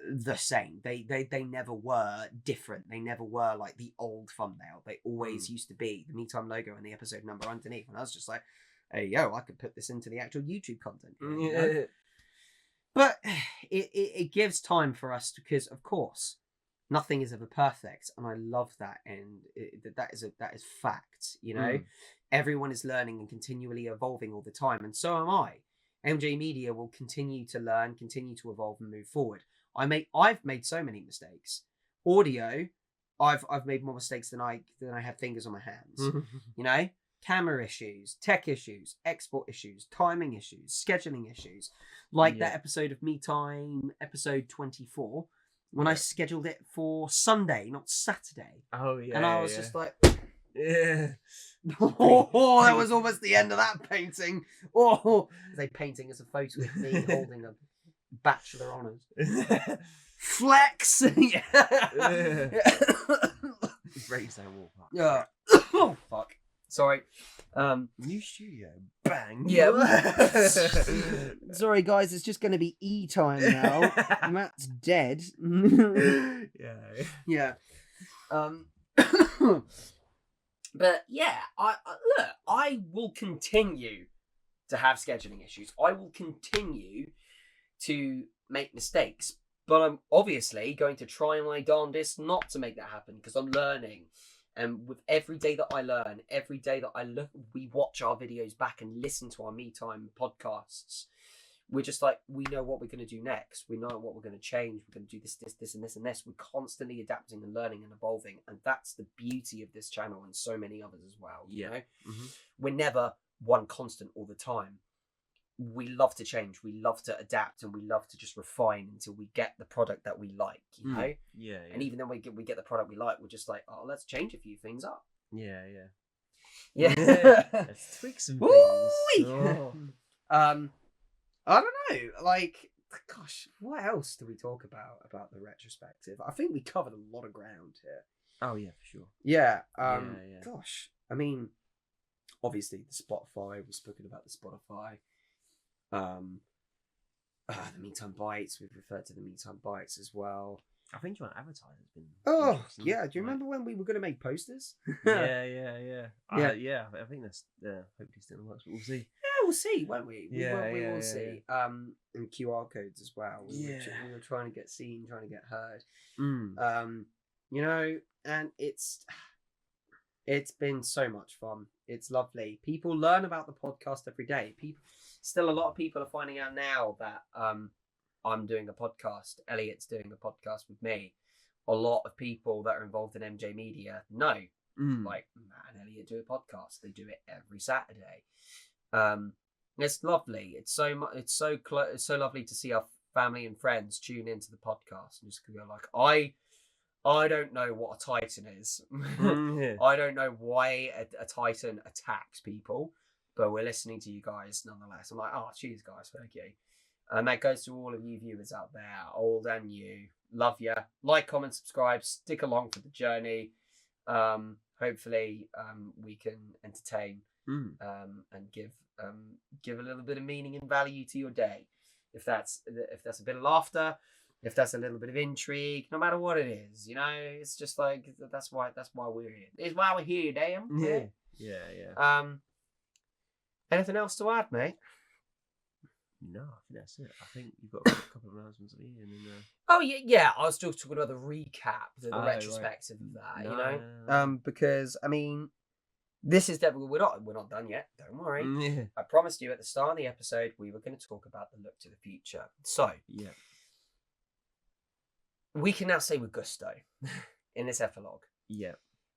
the same. They never were different. They never were like the old thumbnail. They always used to be the Me Time logo and the episode number underneath. And I was just like, hey, yo, I could put this into the actual YouTube content. You know? But it gives time for us because, of course, nothing is ever perfect, and I love that, and that is fact. You know, everyone is learning and continually evolving all the time, and so am I. MJ Media will continue to learn, continue to evolve, and move forward. I've made so many mistakes. Audio, I've made more mistakes than I have fingers on my hands. You know, camera issues, tech issues, export issues, timing issues, scheduling issues, like that episode of Me Time, episode 24. When I scheduled it for Sunday, not Saturday. Oh, yeah. And I was just like, yeah. Oh, that was almost the end of that painting. Oh, they painting as a photo of me holding a Bachelor Honours. Flex! Yeah. Raise that wall. Yeah. Oh, fuck. Sorry. New studio. Bang. Yeah. Sorry, guys. It's just going to be E-time now. Matt's dead. Yeah. But yeah, I will continue to have scheduling issues. I will continue to make mistakes. But I'm obviously going to try my darndest not to make that happen because I'm learning. And with every day that I learn, every day that we watch our videos back and listen to our Me Time podcasts, we're just like, we know what we're going to do next. We know what we're going to change. We're going to do this, and this, and this. We're constantly adapting and learning and evolving. And that's the beauty of this channel and so many others as well. You know? We're never one constant all the time. We love to change, we love to adapt, and we love to just refine until we get the product that we like, you know? Yeah. And even then we get the product we like, we're just like, oh, let's change a few things up. Yeah. Let's tweak some things. I don't know, like, gosh, what else do we talk about the retrospective? I think we covered a lot of ground here. Oh yeah, for sure. Yeah. Yeah. Gosh, I mean, obviously the Spotify. We've spoken about the Spotify. The Meantime Bites. We've referred to the Meantime Bites as well. I think trying to advertise has been. Oh yeah. Do you remember when we were going to make posters? Yeah. I think that's hopefully still in the works, but we'll see. Yeah, we'll see, won't we? We Yeah, will see. And QR codes as well. We were trying to get seen, trying to get heard. You know, and it's been so much fun. It's lovely. People learn about the podcast every day. Still a lot of people are finding out now that I'm doing a podcast. Elliott's doing a podcast with me. A lot of people that are involved in MJ Media know, like Matt and Elliott do a podcast. They do it every Saturday. It's lovely. It's so lovely to see our family and friends tune into the podcast and just go like, I don't know what a Titan is. I don't know why a Titan attacks people, but we're listening to you guys nonetheless. I'm like, oh, cheers, guys, thank you. And that goes to all of you viewers out there, old and new. Love you. Like, comment, subscribe. Stick along for the journey. Hopefully, we can entertain and give a little bit of meaning and value to your day. If that's a bit of laughter, if that's a little bit of intrigue, no matter what it is, you know, it's just like that's why we're here. It's why we're here, damn. Yeah. Anything else to add, mate? No, I think that's it. I think you've got a couple of announcements at the end. Oh yeah. I was still talking about the recap, the retrospective of that. No, you know, no. Because I mean, this is definitely we're not done yet. Don't worry. Yeah. I promised you at the start of the episode we were going to talk about the look to the future. So yeah, we can now say with gusto in this epilogue. Yeah,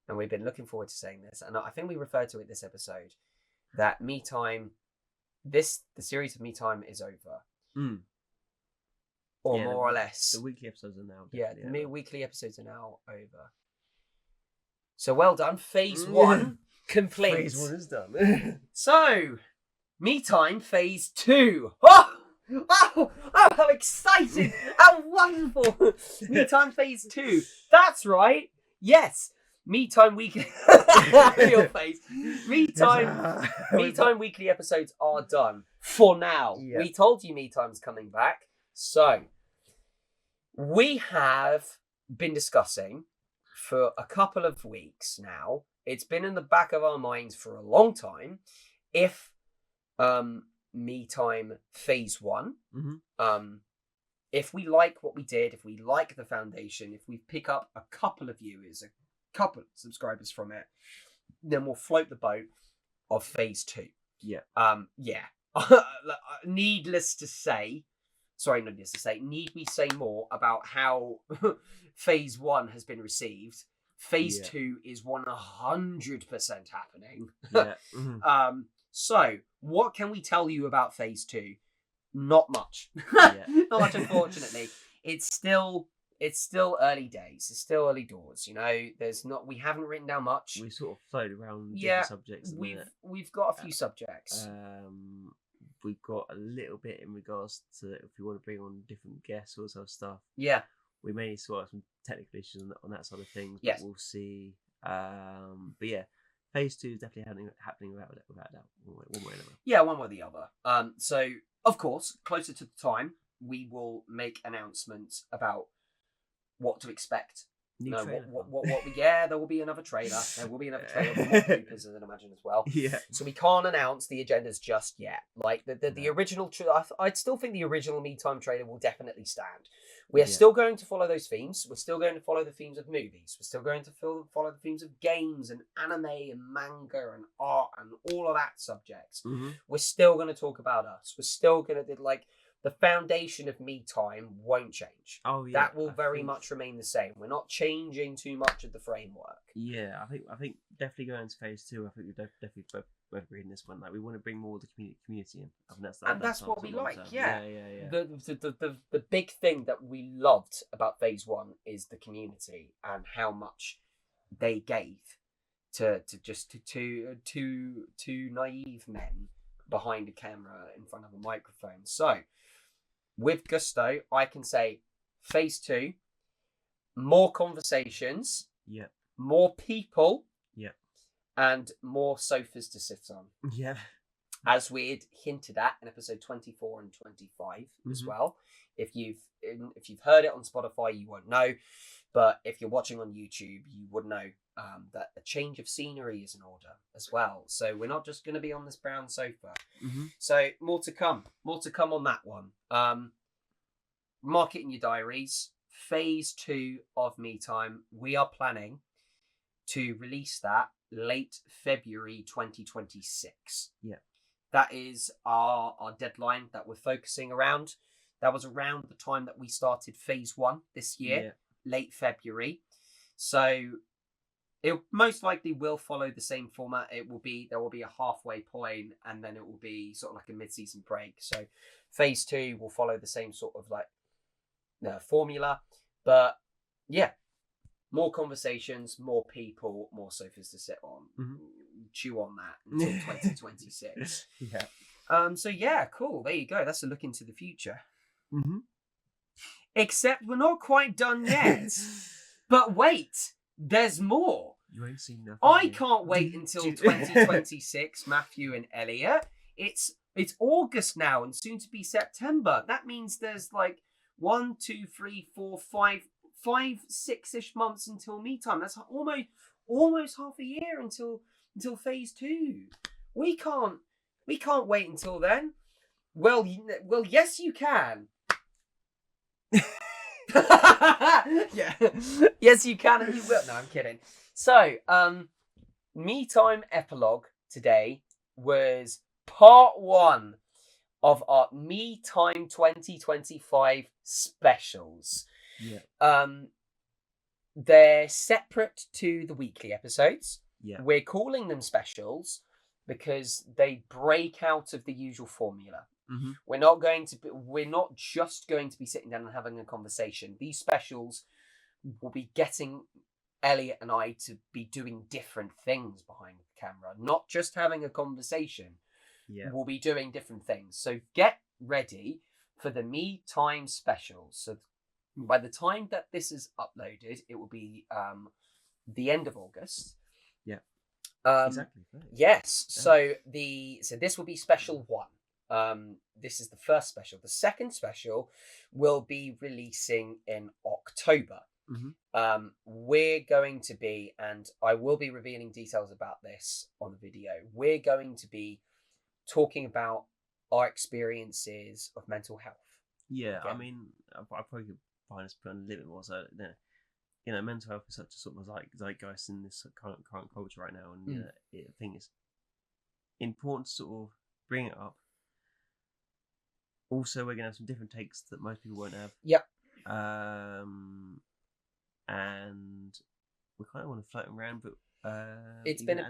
and we've been looking forward to saying this, and I think we referred to it this episode that Me Time. The series of Me Time is over. Or yeah, more or less. The weekly episodes are now. Yeah, the weekly episodes are now over. So well done. Phase 1 complete. Phase 1 is done. So, Me Time Phase 2. Oh, how exciting. How wonderful. Me Time Phase 2. That's right. Yes. Me Time Weekly. Your face. Me Time Weekly episodes are done for now. Yeah. We told you Me Time's coming back. So, we have been discussing for a couple of weeks now. It's been in the back of our minds for a long time. If Me Time Phase 1, if we like what we did, if we like the foundation, if we pick up a couple of viewers, couple of subscribers from it, then we'll float the boat of Phase 2. Yeah. Need we say more about how Phase 1 has been received? Phase 2 is 100% happening. Yeah. So what can we tell you about Phase 2? Not much. Not much, unfortunately. It's still early days. It's still early doors. You know, we haven't written down much. We sort of floated around different subjects. We've got a few subjects. We've got a little bit in regards to if we want to bring on different guests or sort of stuff. Yeah. We may sort out some technical issues on that side of things. Yes. But we'll see. But yeah, Phase 2 is definitely happening without doubt. One way or another. Yeah, one way or the other. So of course, closer to the time, we will make announcements about what to expect. There will be another trailer. There will be another trailer with more bloopers, as I'd imagine, as well. Yeah. So we can't announce the agendas just yet. Like the original, I'd still think the original Me Time trailer will definitely stand. We are still going to follow those themes. We're still going to follow the themes of movies. We're still going to follow the themes of games and anime and manga and art and all of that subjects. We're still going to talk about us. We're still going to the foundation of Me Time won't change. Oh yeah, that will very much remain the same. We're not changing too much of the framework. Yeah, I think definitely going to Phase 2. I think we definitely both agreed in this one. Like we want to bring more of the community in. I think that's what we like. Yeah. The big thing that we loved about Phase 1 is the community and how much they gave to two naive men behind a camera in front of a microphone. So with gusto, I can say phase 2, more conversations, Yeah. more people, Yeah. and more sofas to sit on. Yeah. As we'd hinted at in episode 24 and 25 as well. If you've heard it on Spotify, you won't know, but if you're watching on YouTube, you would know that a change of scenery is in order as well. So we're not just going to be on this brown sofa. So more to come on that one. Mark it in your diaries. Phase 2 of Me Time. We are planning to release that late February 2026. Yeah. That is our deadline that we're focusing around. That was around the time that we started phase 1 this year, late February. So it most likely will follow the same format. There will be a halfway point, and then it will be sort of like a mid-season break. So phase 2 will follow the same sort of like formula. But yeah, more conversations, more people, more sofas to sit on. Chew on that until 2026. So yeah, cool. There you go. That's a look into the future. Except we're not quite done yet. But wait, there's more. You ain't seen nothing. I can't wait until 2026, Matthew and Elliot. It's August now and soon to be September. That means there's like 1, 2, 3, 4, 5, 6-ish months until Me Time. That's almost half a year until phase 2. We can't wait until then. Well, yes, you can. Yeah. Yes, you can, and you will. No, I'm kidding. So, Me Time Epilogue today was part 1 of our Me Time 2025 specials. They're separate to the weekly episodes. We're calling them specials because they break out of the usual formula. We're not just going to be sitting down and having a conversation. These specials will be getting Elliot and I to be doing different things behind the camera, not just having a conversation. We'll be doing different things. So get ready for the Me Time specials. So by the time that this is uploaded, it will be the end of August. Exactly. Yes. So this will be special 1. This is the first special. The second special will be releasing in October. We're going to be, and I will be revealing details about this on the video, we're going to be talking about our experiences of mental health. Again. I mean, I probably could find us put on a little bit more. So, mental health is such a sort of zeitgeist in this current culture right now, and I think it's important to sort of bring it up. Also, we're gonna have some different takes that most people won't have. And we kind of want to float around, but it's been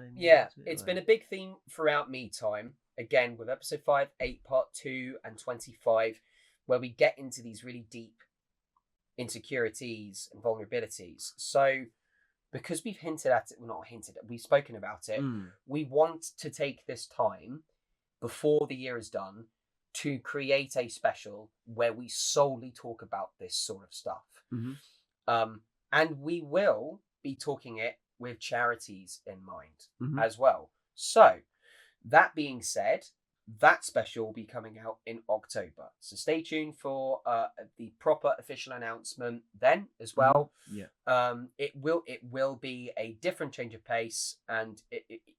a big theme throughout Me Time. Again, with episode 5, 8, part 2, and 25, where we get into these really deep insecurities and vulnerabilities. So, because we've we've spoken about it. We want to take this time before the year is done to create a special where we solely talk about this sort of stuff. And we will be talking it with charities in mind as well. So, that being said, that special will be coming out in October. So stay tuned for the proper official announcement then as well. It will be a different change of pace, and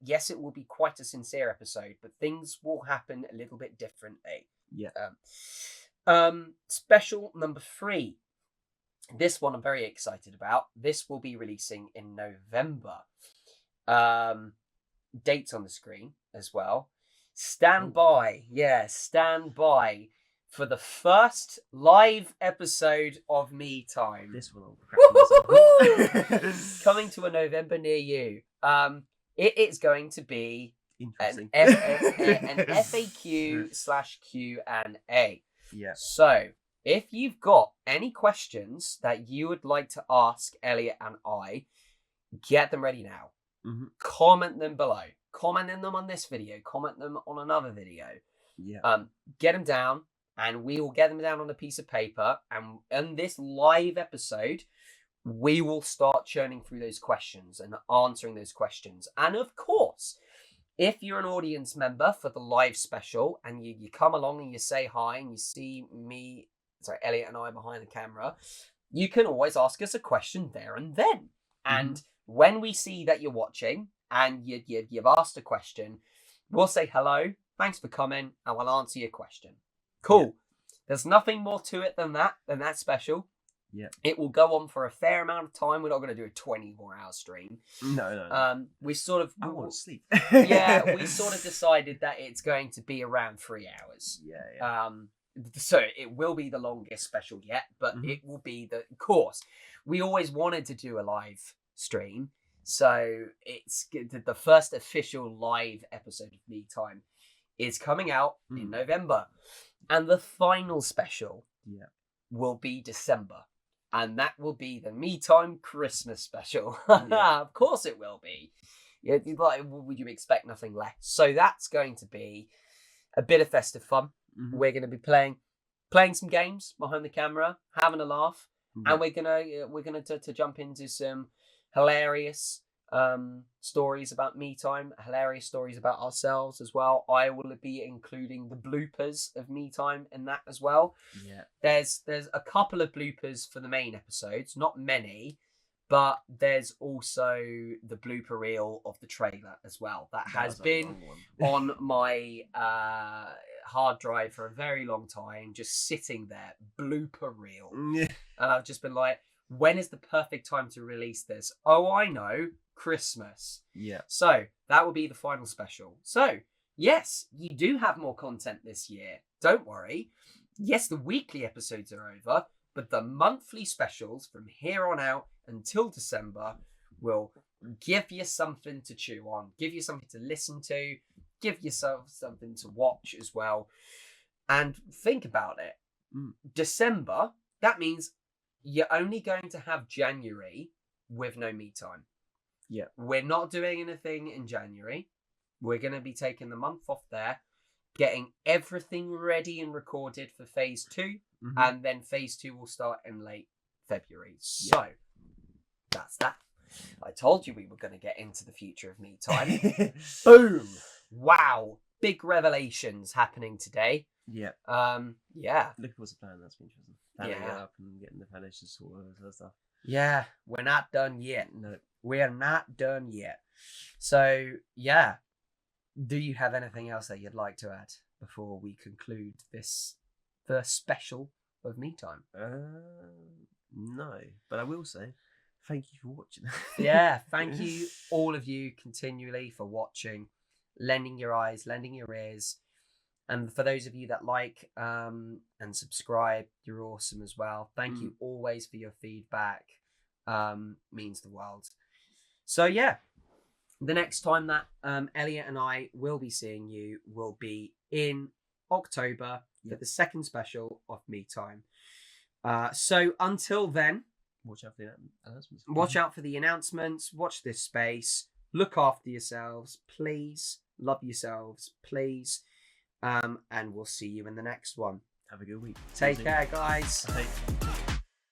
yes, it will be quite a sincere episode, but things will happen a little bit differently. Special number 3. This one I'm very excited about. This will be releasing in November. Dates on the screen as well. Stand by for the first live episode of Me Time. This will coming to a November near you. It is going to be interesting. an FAQ/Q&A. So, if you've got any questions that you would like to ask Elliot and I, get them ready now. Comment them below. Comment them on this video. Comment them on another video. Get them down. and we will get them down on a piece of paper. And in this live episode, we will start churning through those questions and answering those questions. And of course, if you're an audience member for the live special and you come along and you say hi and you see Elliott and I behind the camera, you can always ask us a question there and then. And when we see that you're watching and you've asked a question, we'll say hello, thanks for coming, and we'll answer your question. Cool. Yeah. There's nothing more to it than that special. Yeah. It will go on for a fair amount of time. We're not going to do a 24-hour stream. No. We sort of... I want to sleep. Yeah, we sort of decided that it's going to be around 3 hours. Yeah. So it will be the longest special yet, but it will be of course, we always wanted to do a live stream. So it's the first official live episode of Me Time is coming out in November. And the final special will be December. And that will be the Me Time Christmas special. Of course it will be. Yeah, like, would you expect nothing less? So that's going to be a bit of festive fun. We're going to be playing some games behind the camera, having a laugh, and we're gonna to jump into some hilarious stories about Me Time, hilarious stories about ourselves as well. I will be including the bloopers of Me Time in that as well. Yeah. There's a couple of bloopers for the main episodes, not many, but there's also the blooper reel of the trailer as well. That has been on my hard drive for a very long time, just sitting there, blooper reel. And I've just been like, when is the perfect time to release this? Oh, I know, Christmas. Yeah. So that will be the final special. So yes, you do have more content this year. Don't worry. Yes, the weekly episodes are over, but the monthly specials from here on out until December will give you something to chew on, give you something to listen to, give yourself something to watch as well. And think about it. December, that means you're only going to have January with no Me Time. Yeah. We're not doing anything in January. We're going to be taking the month off there, getting everything ready and recorded for phase 2. And then phase 2 will start in late February. So that's that. I told you we were going to get into the future of Me Time. Boom. Wow. Big revelations happening today. Yeah. Looking towards the plan. That's been interesting. Planning it up and getting the foundations sorted and that stuff. Yeah. We're not done yet. No. We're not done yet. So, yeah. Do you have anything else that you'd like to add before we conclude this first special of Me Time? No. But I will say, thank you for watching. Yeah. Thank you, all of you, continually for watching, lending your eyes, lending your ears. And for those of you that like and subscribe, you're awesome as well. Thank you always for your feedback. Means the world. So yeah, the next time that Elliott and I will be seeing you will be in October for the second special of Me Time. So until then, watch out for the announcements. Watch out for the announcements. Watch this space. Look after yourselves, please. Love yourselves, please. And we'll see you in the next one. Have a good week. Take care, guys. Bye.